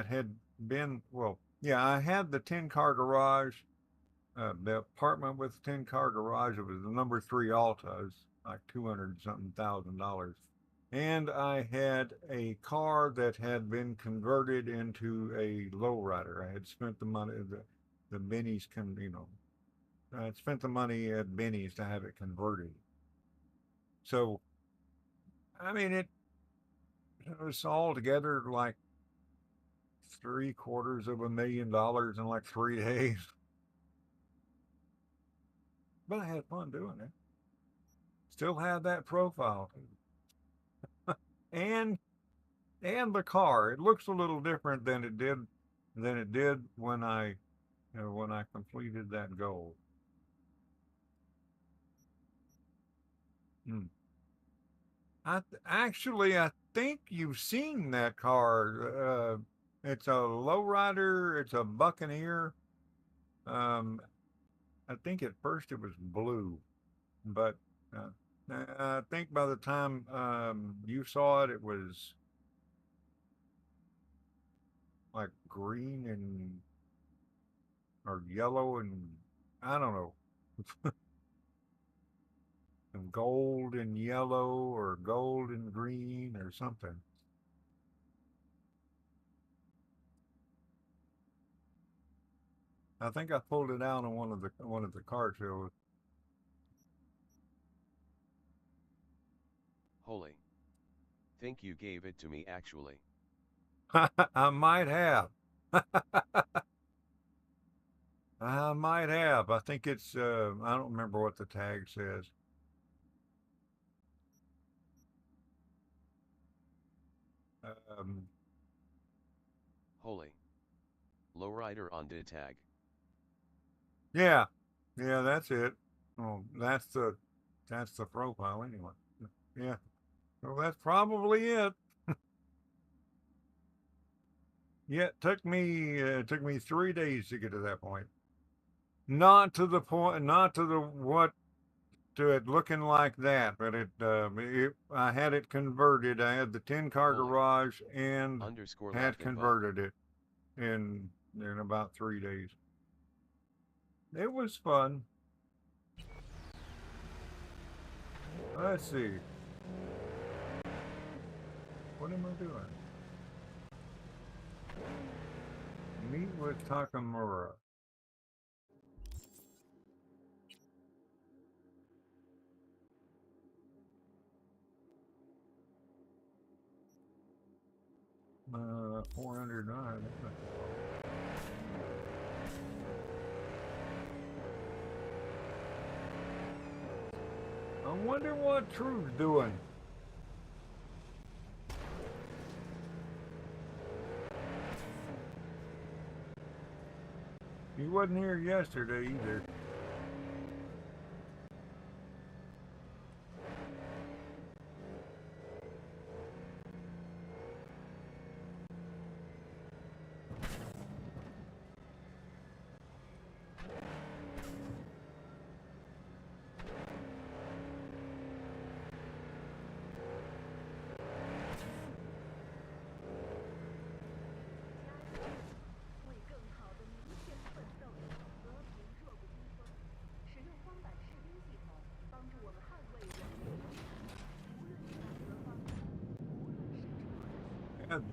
had been well. Yeah, I had the 10 car garage. The apartment with the 10 car garage. It was the number three Alta. It was like 200 something $1,000. And I had a car that had been converted into a lowrider. I had spent the money, the Benny's, I had spent the money at Benny's to have it converted. So, I mean, it was all together like $750,000 in like 3 days. But I had fun doing it. Still have that profile. And the car. It looks a little different than it did when I completed that goal. Hmm. I think you've seen that car. It's a lowrider. It's a Buccaneer. Um, I think at first it was blue, but I think by the time you saw it, it was like green and or yellow and I don't know, and gold and yellow or gold and green or something. I think I pulled it out on one of the car shows. Holy. Think you gave it to me actually. I might have. I might have. I think it's. I don't remember what the tag says. Um, Holy. Lowrider on the tag. yeah, yeah, that's it. Oh, that's the profile anyway. Yeah. Well, that's probably it. Yeah, it took me 3 days to get to that point. Not to the point, not to the what to it looking like that, but I had it converted. I had the 10-car Holy garage and underscore had laugh and bot. converted it in about 3 days. It was fun. Let's see. What am I doing? Meet with Takamura. Uh, 409. I wonder what True's doing. He wasn't here yesterday either.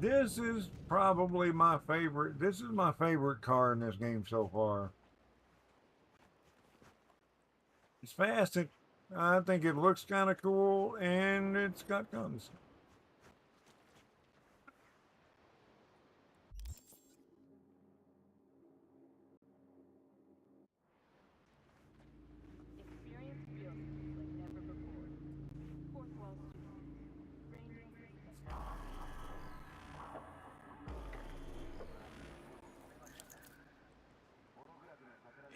This is probably my favorite. This is my favorite car in this game so far. It's fast. I think it looks kind of cool, and it's got guns. Experience real estate like never before. Fourth Wall Studios. Ranging.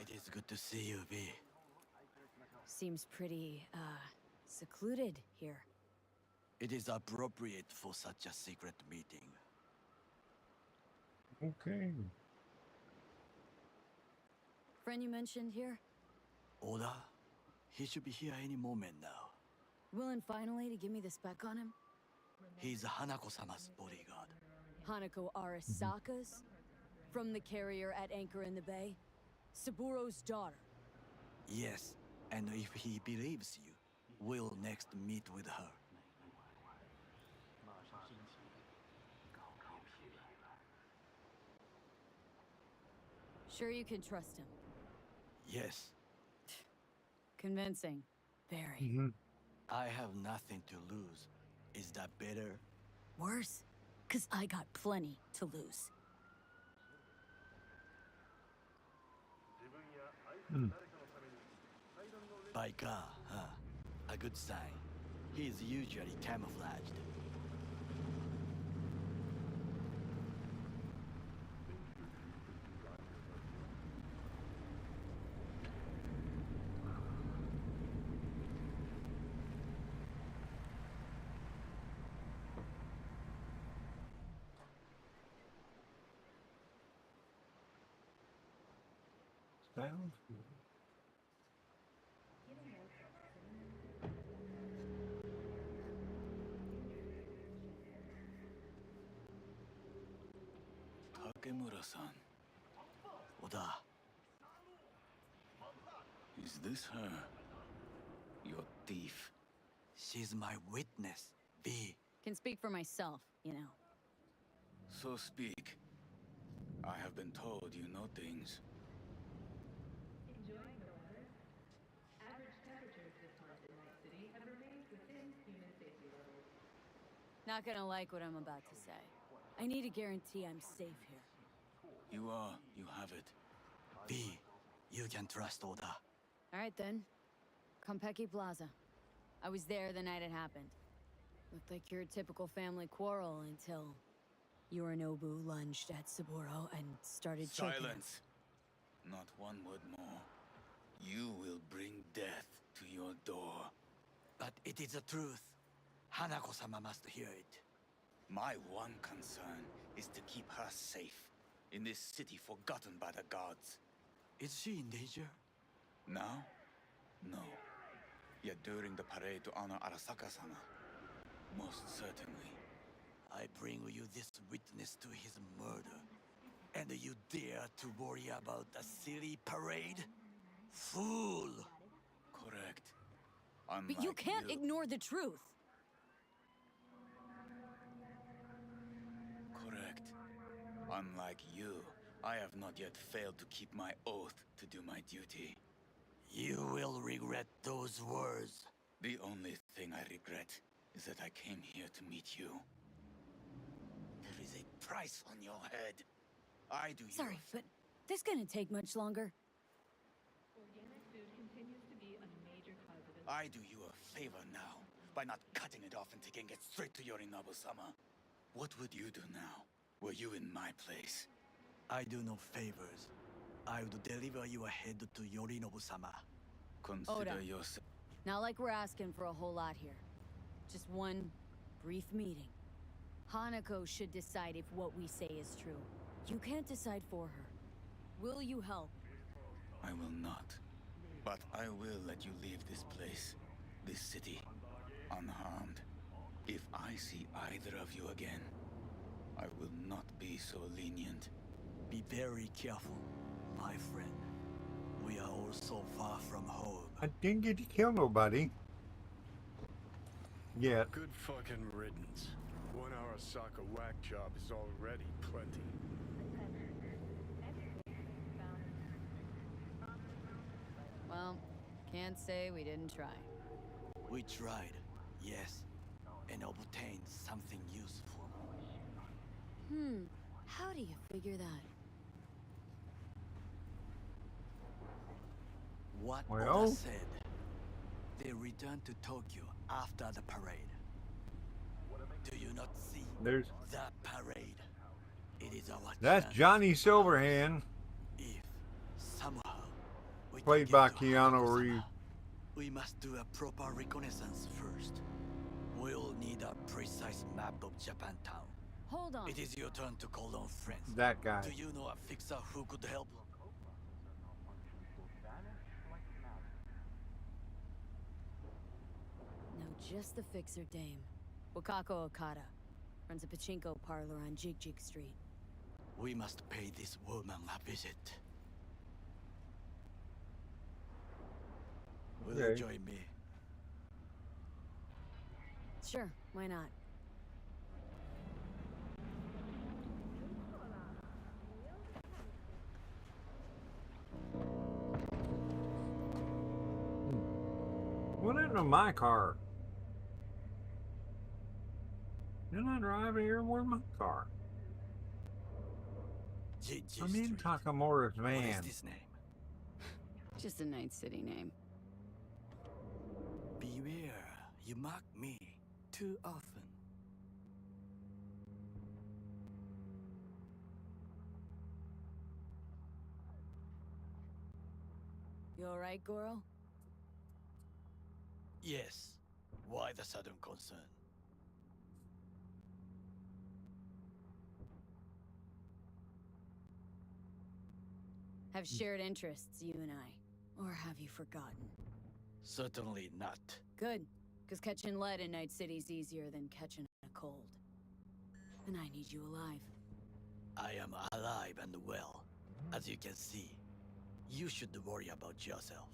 It is good to see you, V. Seems pretty, secluded here. It is appropriate for such a secret meeting. Okay. Friend you mentioned here? Oda? He should be here any moment now. Willing finally to give me the spec on him? He's Hanako-sama's bodyguard. Hanako Arasaka's? From the carrier at anchor in the bay? Saburo's daughter. Yes, and if he believes you, we'll next meet with her. Sure you can trust him? Yes, Convincing. Very. Mm-hmm. I have nothing to lose. Is that better? Worse? 'Cause I got plenty to lose. By car, huh? A good sign. He is usually camouflaged. Sounds good. Takemura-san. Oda. Is this her? Your thief? She's my witness, V. Can speak for myself, you know. So speak. I have been told you know things. Enjoying the weather? Average temperatures this month in Night City have remained within human safety levels. Not gonna like what I'm about to say. I need a guarantee I'm safe here. You are. You have it. V, you can trust Oda. Alright then. Konpeki Plaza. I was there the night it happened. Looked like your typical family quarrel until Yorinobu lunged at Saburo and started choking him. Silence! Not one word more. You will bring death to your door. But it is the truth. Hanako-sama must hear it. My one concern is to keep her safe in this city forgotten by the gods. Is she in danger? Now? No. Yet during the parade to honor Arasaka-sama, most certainly. I bring you this witness to his murder, and you dare to worry about a silly parade? Fool! Correct. But you can't ignore the truth. Correct. Unlike you, I have not yet failed to keep my oath to do my duty. You will regret those words. The only thing I regret is that I came here to meet you. There is a price on your head. I do you Sorry, but this gonna take much longer. Organic food continues to be a major cause of I do you a favor now by not cutting it off and taking it straight to Yorinobu-sama. What would you do now, were you in my place? I do no favors. I would deliver you ahead to Yorinobu-sama. Consider yourself. Not like we're asking for a whole lot here. Just one brief meeting. Hanako should decide if what we say is true. You can't decide for her. Will you help? I will not. But I will let you leave this place, this city, unharmed. If I see either of you again, I will not be so lenient. Be very careful, my friend. We are all so far from home. I didn't get to kill nobody. Yet. Good fucking riddance. 1 Arasaka whack job is already plenty. Well, can't say we didn't try. We tried, yes, and obtained something useful. How do you figure that? What Well? Oda said. They returned to Tokyo after the parade. Do you not see There's that parade? It is our that's chance. Johnny Silverhand, If somehow we can played get by to Keanu Hanako-sama, Reeves. we must do a proper reconnaissance first. We'll need a precise map of Japantown. Hold on. It is your turn to call on friends. That guy. Do you know a fixer who could help? No, just the fixer dame. Wakako Okada. Runs a pachinko parlor on Jig Jig Street. We must pay this woman a visit. Will you Okay. join me? Sure, why not? What happened to my car? Didn't I drive here? Where's my car? Jig Jig I'm in Street. Takamura's What is van. this name? Just a night city name. Beware, you mock me too often. You alright, Goro? Yes. Why the sudden concern? Have shared interests, you and I. Or have you forgotten? Certainly not. Good, because catching lead in Night City's easier than catching a cold. And I need you alive. I am alive and well. As you can see, you should worry about yourself.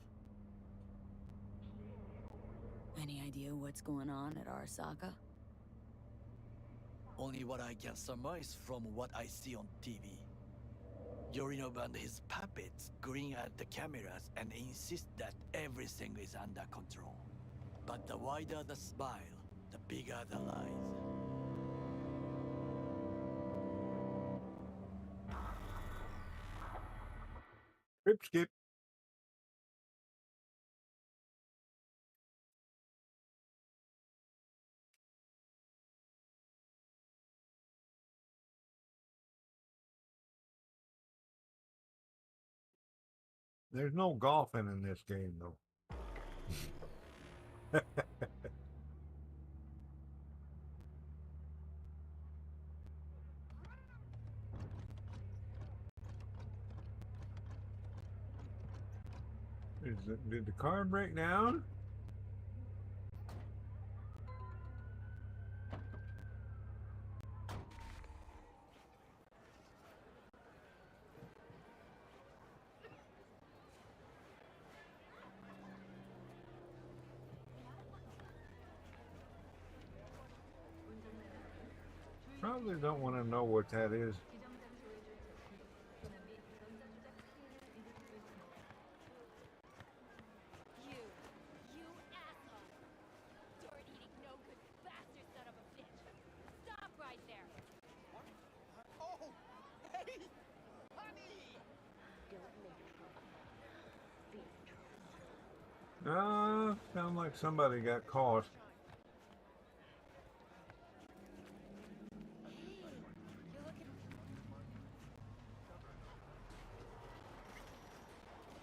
Any idea what's going on at Arasaka? Only what I can surmise from what I see on TV. Yorinobu and his puppets grin at the cameras and insist that everything is under control. But the wider the smile, the bigger the lies. Trip skip. There's no golfing in this game, though. Did the car break down? Probably don't want to know what that is. You asshole! Dirt-eating, no-good bastard son of a bitch! Stop right there! Oh, hey, honey! Sound like somebody got caught.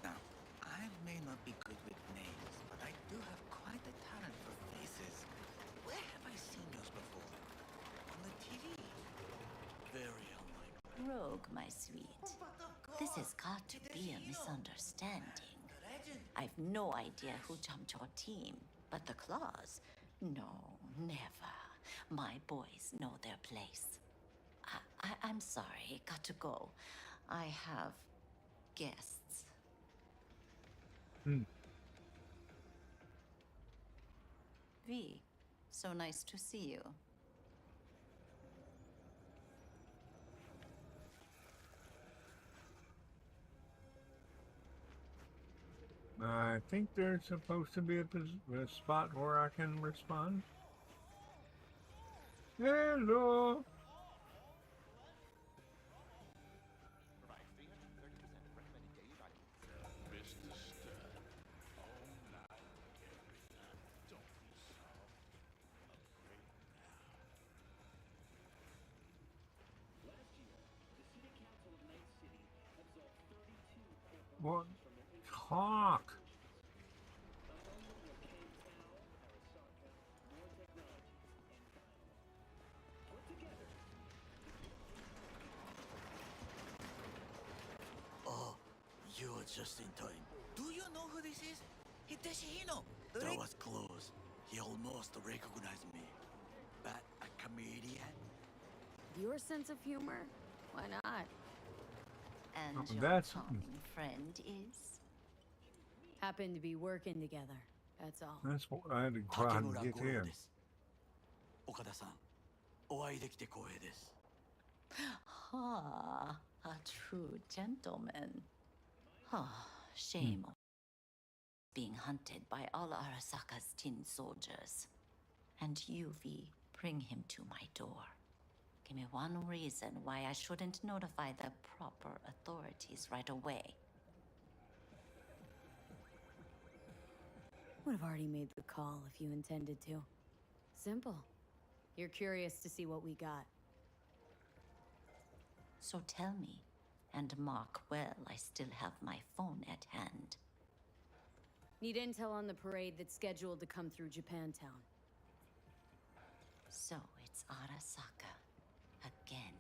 Now, I may not be good with names, but I do have quite a talent for faces. Where have I seen yours before? On the TV? Very unlikely. Rogue, my sweet. This has got to be a misunderstanding. I've no idea who jumped your team, but the claws? No, never. My boys know their place. I'm sorry, got to go. I have guests. V, so nice to see you. I think there's supposed to be a spot where I can respond. Hello. What? Talk. Oh, you're just in time. Do you know who this is? Hideshihino! That was close. He almost recognized me. But a comedian? Your sense of humor? Why not? And Oh, your that's- charming friend is? Happen to be working together. That's all. That's what I had to go out and Takemura get Goro in. です。岡田さん、お会いできて光栄です。Ah, a true gentleman. Ah, shame on being hunted by all Arasaka's tin soldiers. And you, V, bring him to my door. Give me one reason why I shouldn't notify the proper authorities right away. Would have already made the call if you intended to. Simple. You're curious to see what we got. So tell me, and mark well I still have my phone at hand. Need intel on the parade that's scheduled to come through Japantown. So it's Arasaka again.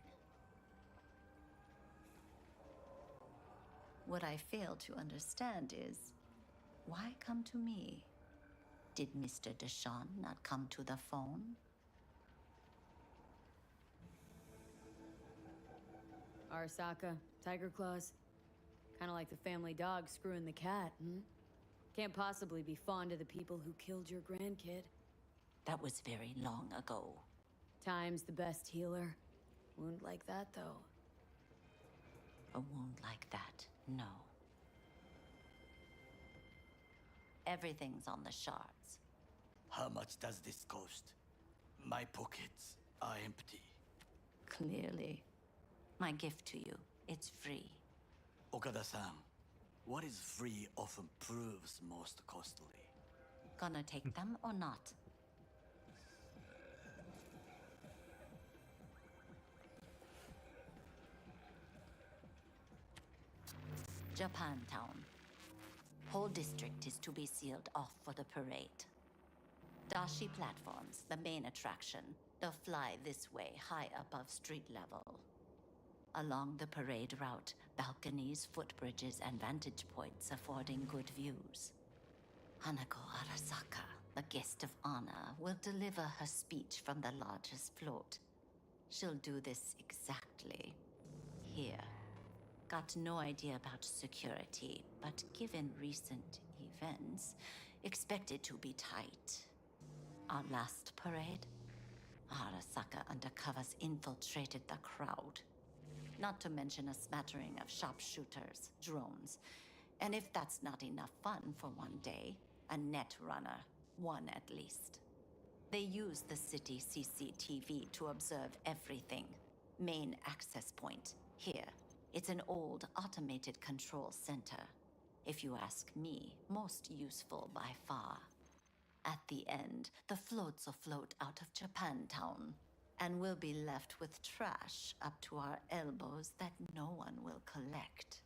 What I fail to understand is, why come to me? Did Mr. Deshawn not come to the phone? Arasaka, Tiger Claws. Kind of like the family dog screwing the cat, hmm? Can't possibly be fond of the people who killed your grandkid. That was very long ago. Time's the best healer. Wound like that, though. A wound like that, no. Everything's on the shards. How much does this cost? My pockets are empty. Clearly. My gift to you, it's free. Okada-san, what is free often proves most costly. Gonna take them or not? Japantown. Whole district is to be sealed off for the parade. Dashi platforms, the main attraction. They'll fly this way, high above street level. along the parade route, balconies, footbridges, and vantage points affording good views. Hanako Arasaka, the guest of honor, will deliver her speech from the largest float. She'll do this exactly here. Got no idea about security, but given recent events, expect it to be tight. Our last parade, Arasaka undercovers infiltrated the crowd. Not to mention a smattering of sharpshooters, drones, and if that's not enough fun for one day, a net runner, one at least. They use the city CCTV to observe everything. Main access point, here. It's an old automated control center. If you ask me, most useful by far. At the end, the floats will float out of Japantown, and we'll be left with trash up to our elbows that no one will collect.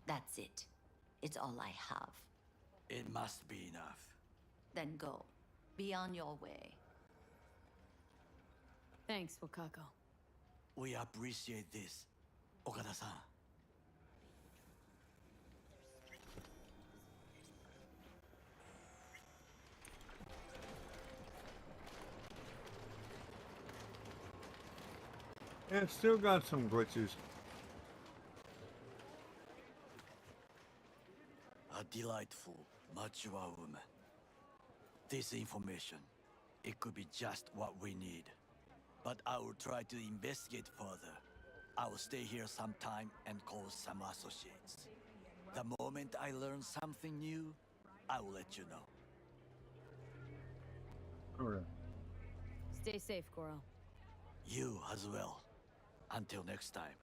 That's it. It's all I have. It must be enough. Then go. Be on your way. Thanks, Wakako. We appreciate this, Okada-san. And it's still got some glitches. A delightful, mature woman. This information, it could be just what we need. But I will try to investigate further. I will stay here some time and call some associates. The moment I learn something new, I will let you know. Alright. Stay safe, Goro. You as well. Until next time.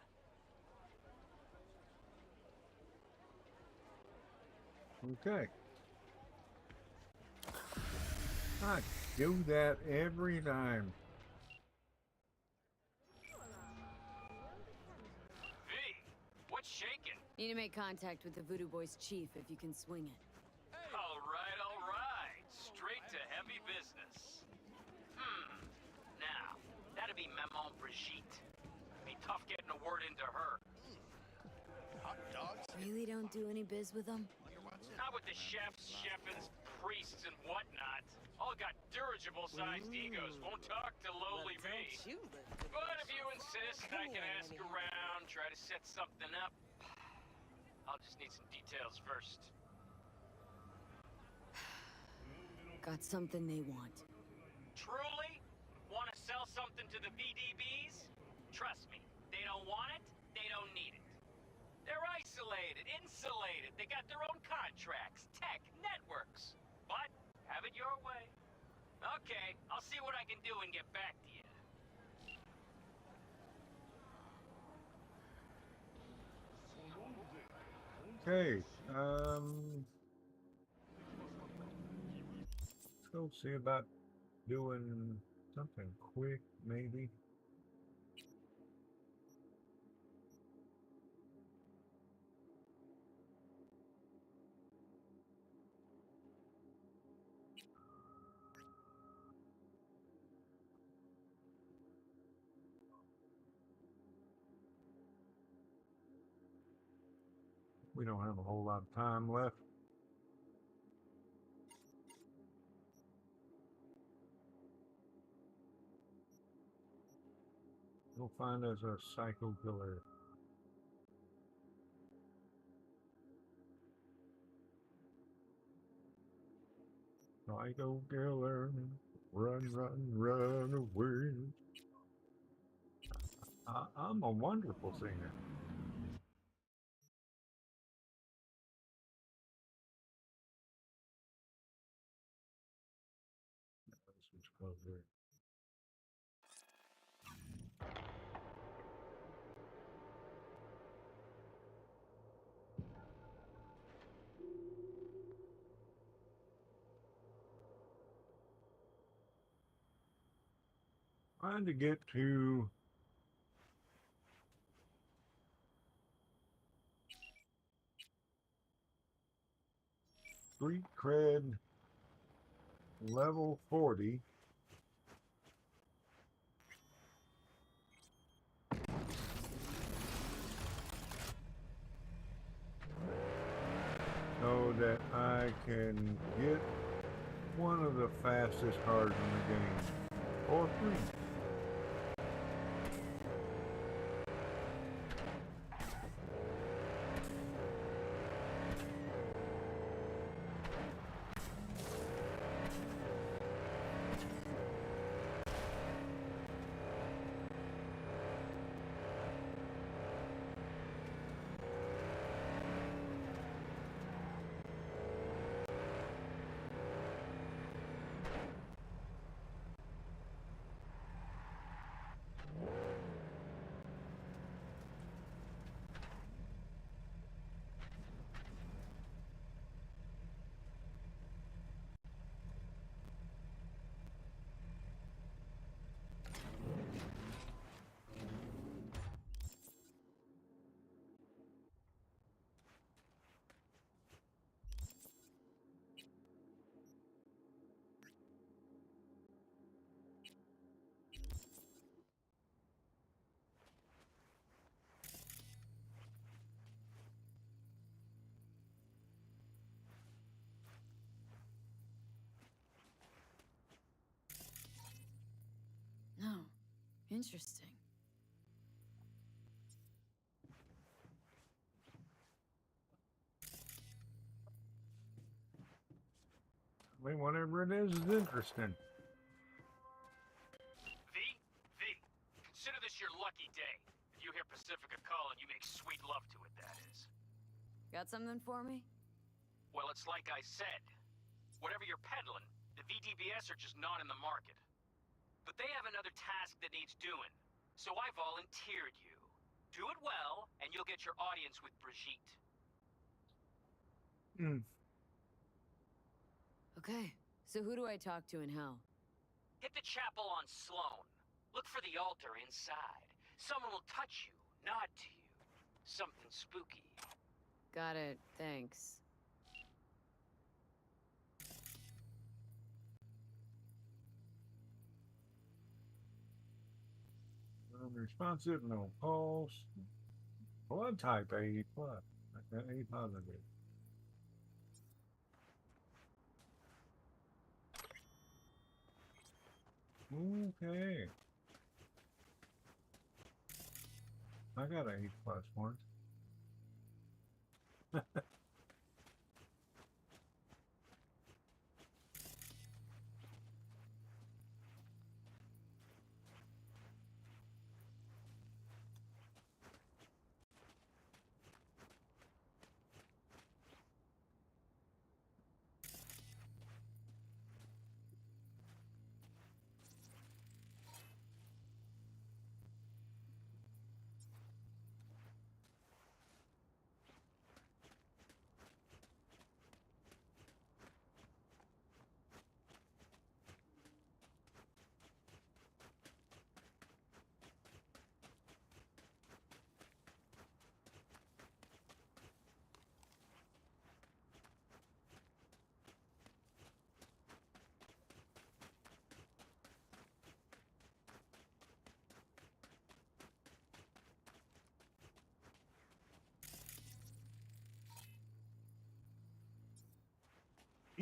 Okay. I do that every time. V, what's shaking? Need to make contact with the Voodoo Boys chief if you can swing it. All right. Straight to heavy business. Now, that'd be Maman Brigitte. Be tough getting a word into her. Hot dogs? Really don't do any biz with them? Not with the chefs, chefins, priests, and whatnot. All got dirigible-sized egos, won't talk to lowly me. But if you insist, I can ask around, try to set something up. I'll just need some details first. Got something they want. Truly? Want to sell something to the VDBs? Trust me, they don't want it, they don't need it. They're isolated, insulated, they got their own contracts, tech, networks. But, have it your way. Okay, I'll see what I can do and get back to you. Okay. Let's go see about doing something quick, maybe. We don't have a whole lot of time left. We'll find us a psycho killer. Psycho killer, run away. I'm a wonderful singer. Switch close there. Trying to get to street cred level 40. that I can get one of the fastest cars in the game for free. No. Interesting. I mean, whatever it is interesting. V, consider this your lucky day. If you hear Pacifica calling, you make sweet love to it, that is. Got something for me? Well, it's like I said. Whatever you're peddling, the VDBS are just not in the market. But they have another task that needs doing, so I volunteered you. Do it well, and you'll get your audience with Brigitte. Okay, so who do I talk to in hell? Hit the chapel on Sloan. Look for the altar inside. Someone will touch you, nod to you. Something spooky. Got it, thanks. Unresponsive, no pulse. Blood type A plus. A positive. Okay. I got an A plus once.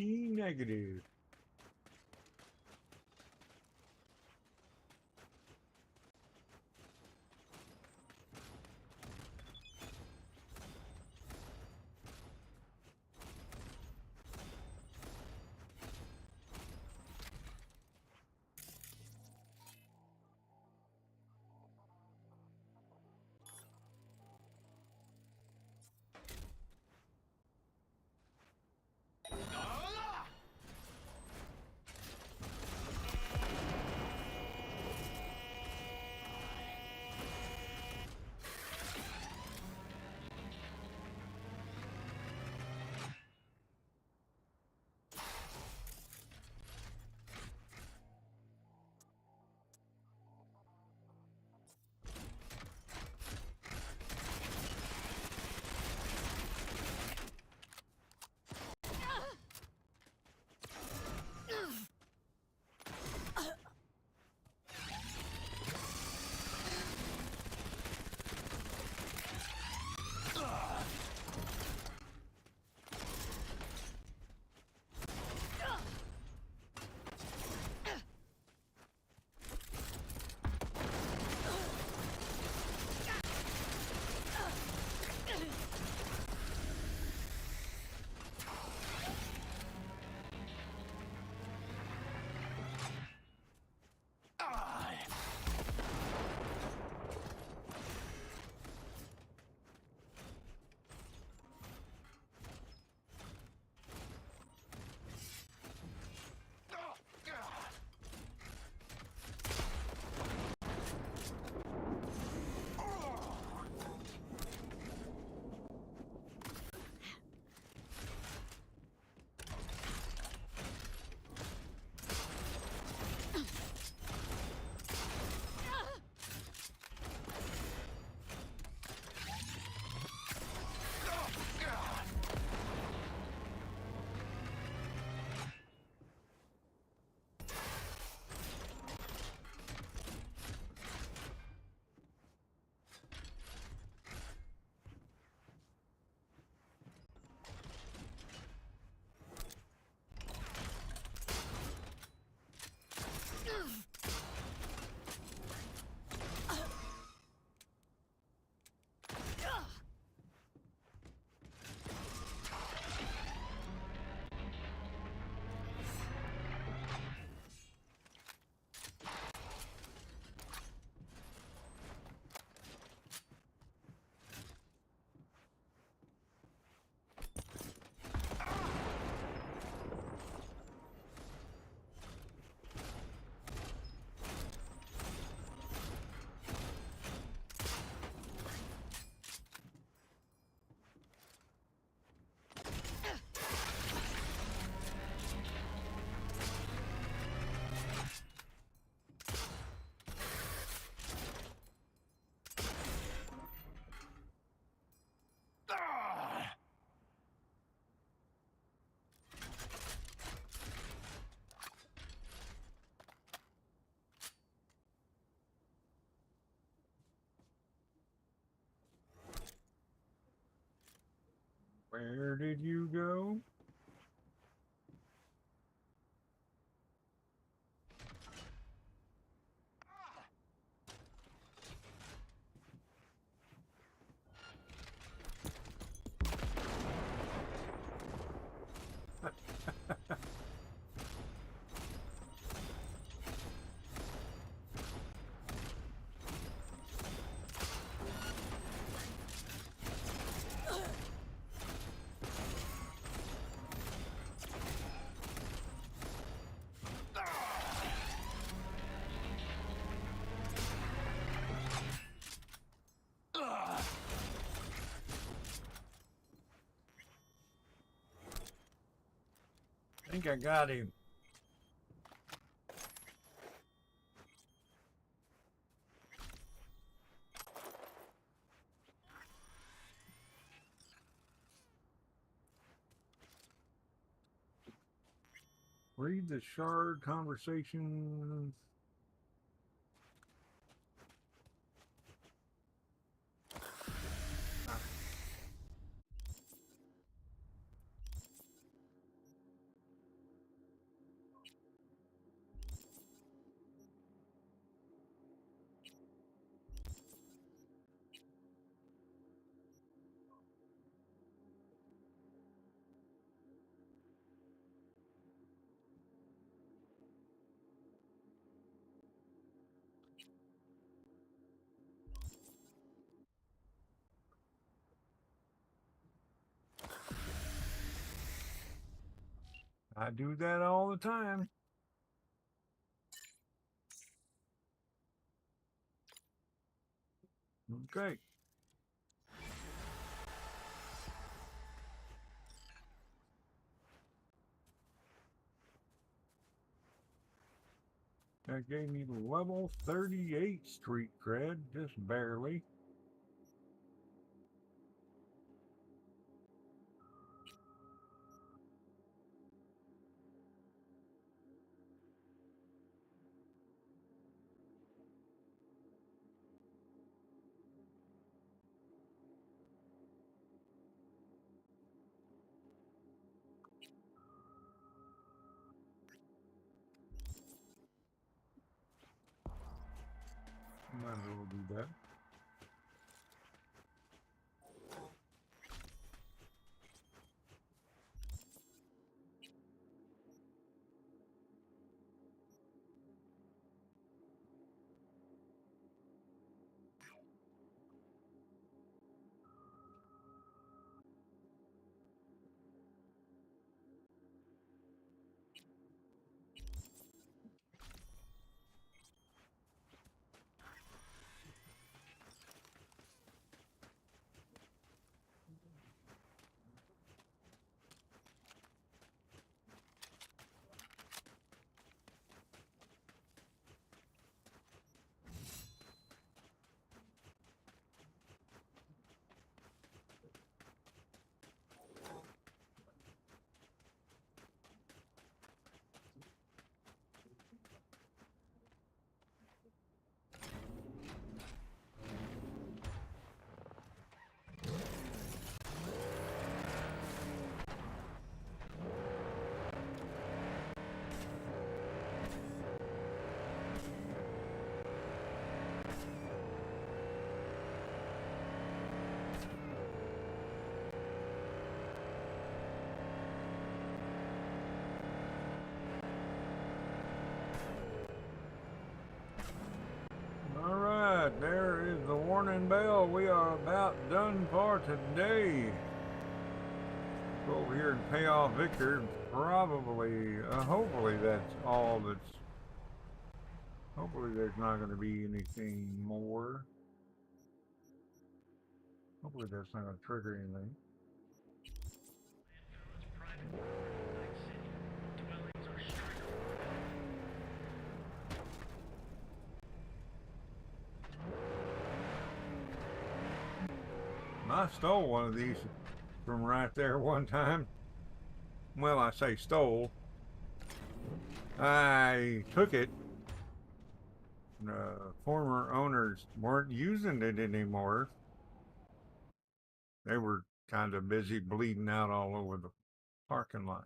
E negative. Where did you go? I think I got him. Read the shard conversations. I do that all the time. Okay. That gave me level 38 street cred, just barely. Might as well do that. Alright, there is the warning bell. We are about done for today. Go over here and pay off Victor. Probably, hopefully that's all that's... Hopefully there's not going to be anything more. Hopefully that's not going to trigger anything. I stole one of these from right there one time. Well, I say stole. I took it. The former owners weren't using it anymore. They were kind of busy bleeding out all over the parking lot.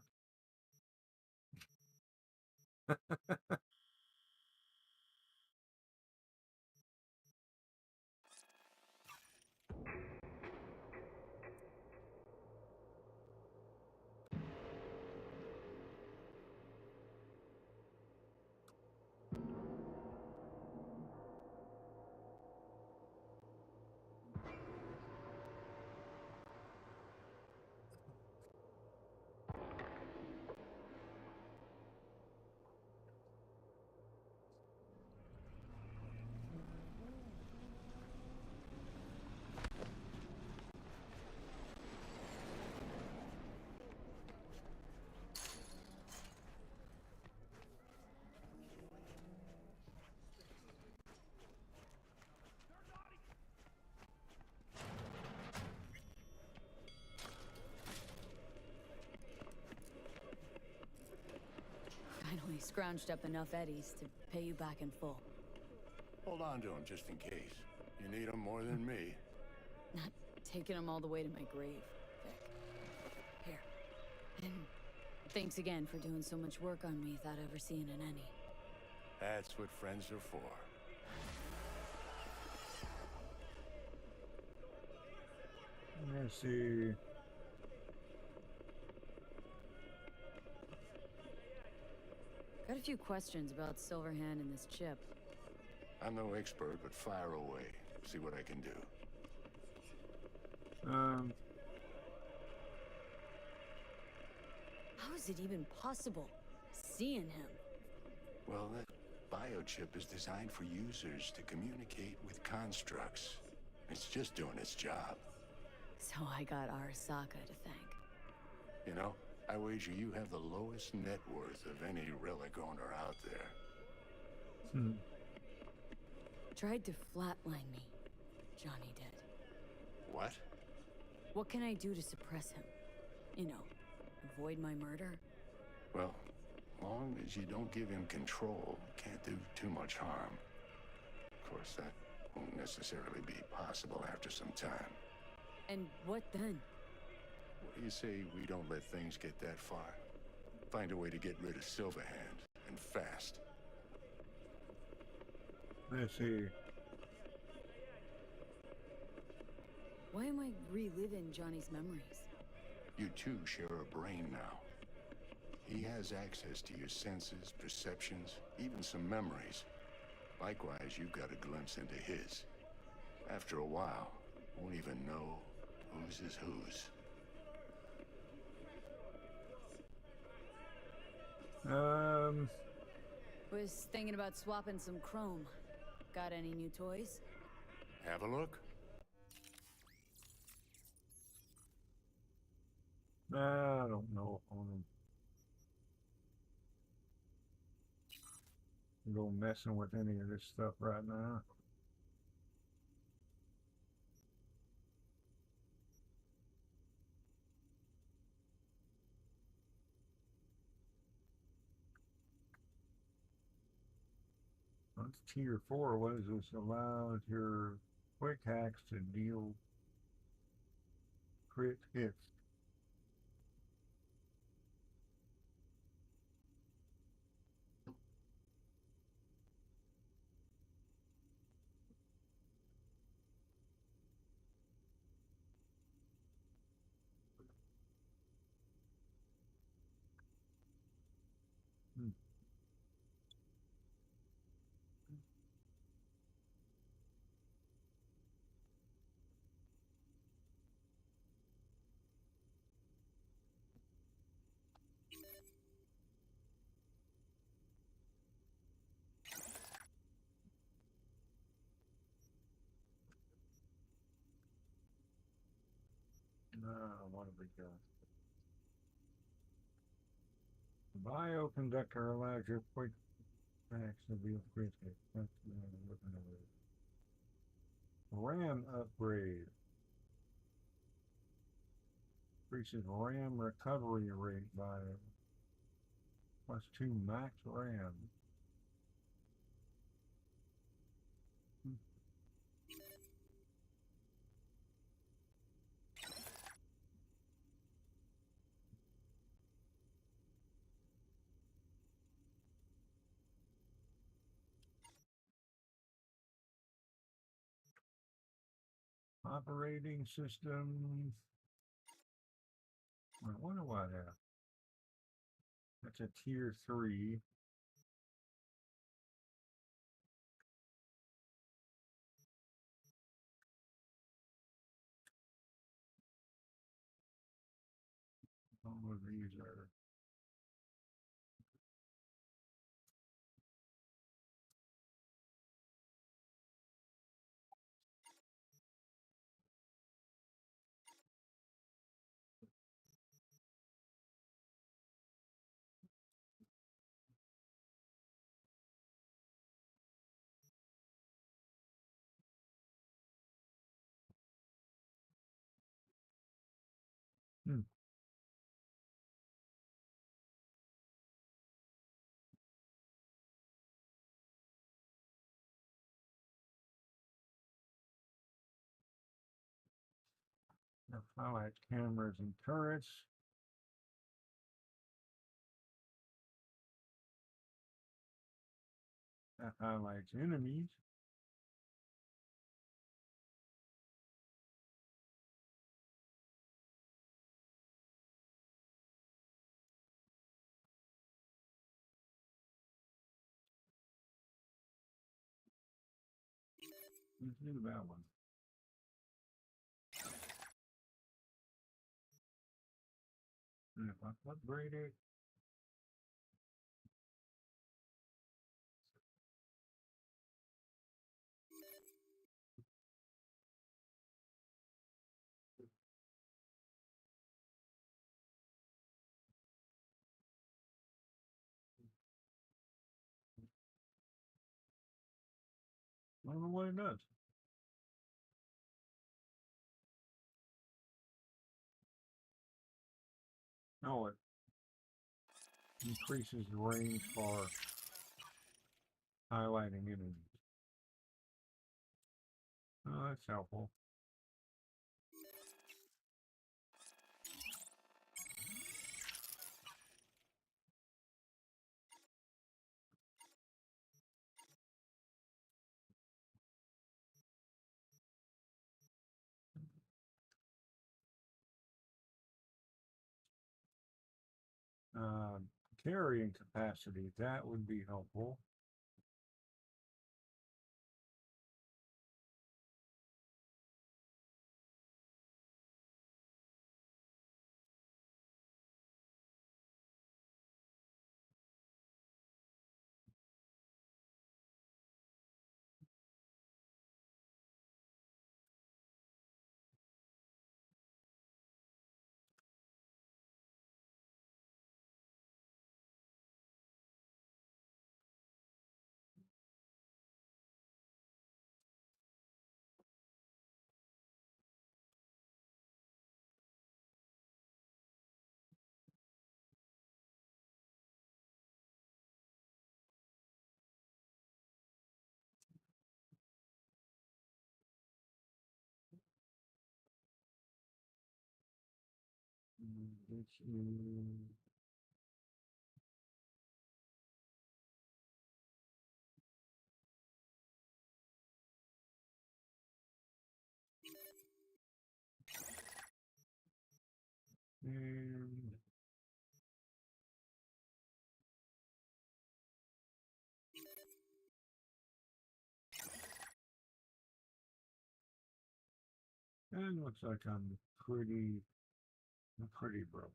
Finally scrounged up enough eddies to pay you back in full. Hold on to them just in case. You need them more than me. Not taking them all the way to my grave, Vic. Here. And thanks again for doing so much work on me without ever seeing an any. That's what friends are for. Let's see. Got a few questions about Silverhand and this chip. I'm no expert, but fire away. See what I can do. How is it even possible? Seeing him? Well, that biochip is designed for users to communicate with constructs. It's just doing its job. So I got Arasaka to thank. You know, I wager you have the lowest net worth of any relic owner out there. Tried to flatline me. Johnny did. What? What can I do to suppress him? You know, avoid my murder? Well, long as you don't give him control, can't do too much harm. Of course, that won't necessarily be possible after some time. And what then? What do you say we don't let things get that far? Find a way to get rid of Silverhand, and fast. Let's see. Why am I reliving Johnny's memories? You two share a brain now. He has access to your senses, perceptions, even some memories. Likewise, you've got a glimpse into his. After a while, won't even know whose is whose. Was thinking about swapping some chrome. Got any new toys? Have a look. I don't know if I'm gonna go messing with any of this stuff right now. That's tier 4. What is this? Allows your quick hacks to deal crit hits. What have we got? The bioconductor allows your quick hacks to deal crit hits. That's looking at it. RAM upgrade. Increases RAM recovery rate by +2 max RAM. Operating system. What do I have? That's a tier 3. All of these are. Now highlight cameras and turrets. That highlights enemies. Let's do that one. And if I upgrade it, I don't know what it does. Oh, it increases the range for highlighting enemies. Oh, that's helpful. Carrying capacity, that would be helpful. And looks like I'm pretty broke.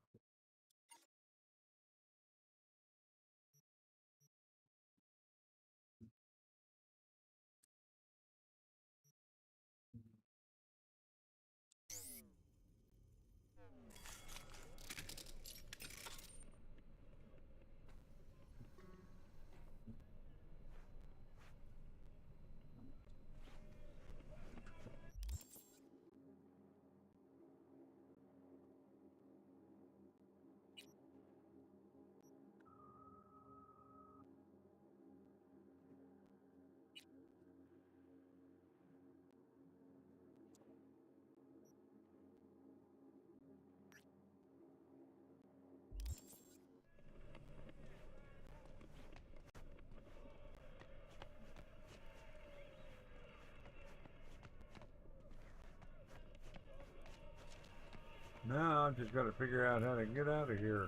Now I just got to figure out how to get out of here.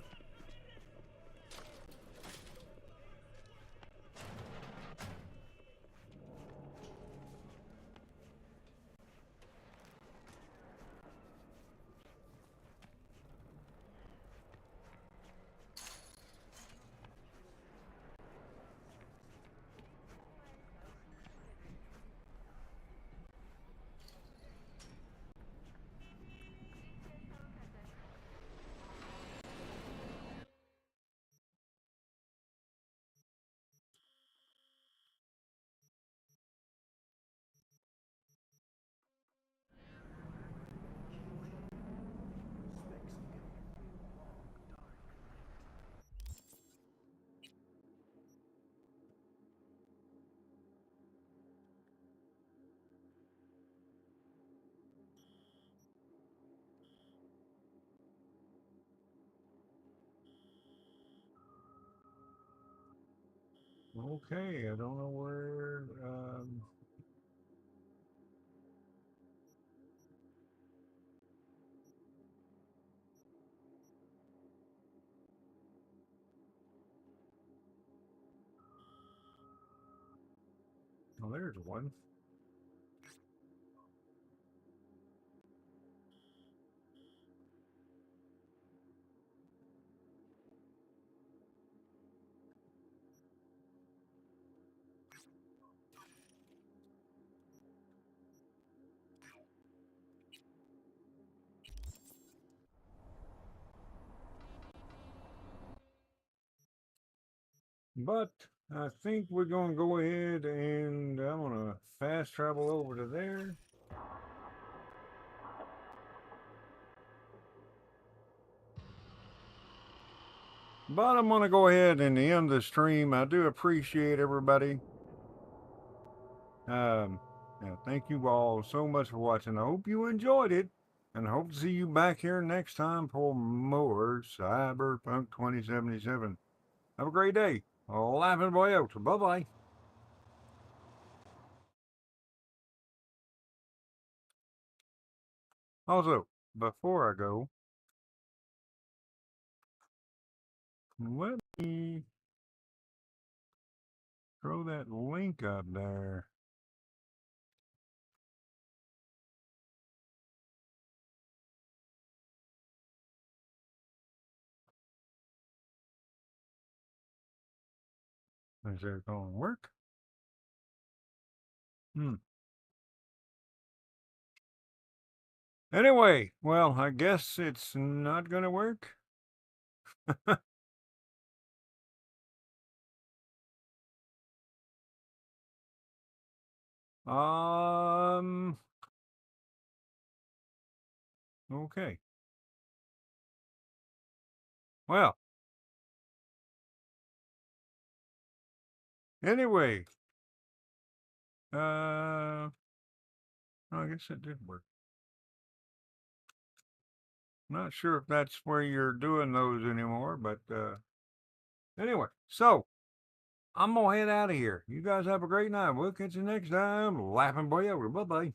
Okay, I don't know where. Oh, there's one. But I think we're going to go ahead and I'm going to fast travel over to there. But I'm going to go ahead and end the stream. I do appreciate everybody. Yeah, thank you all so much for watching. I hope you enjoyed it. And I hope to see you back here next time for more Cyberpunk 2077. Have a great day. Laughing boy out. Bye-bye. Also, before I go, let me throw that link up there. Is it going to work? Anyway, well, I guess it's not going to work. Okay. Well, anyway, I guess it did work. Not sure if that's where you're doing those anymore, but anyway, so I'm gonna head out of here. You guys have a great night. We'll catch you next time. Laughing boy over. Bye bye.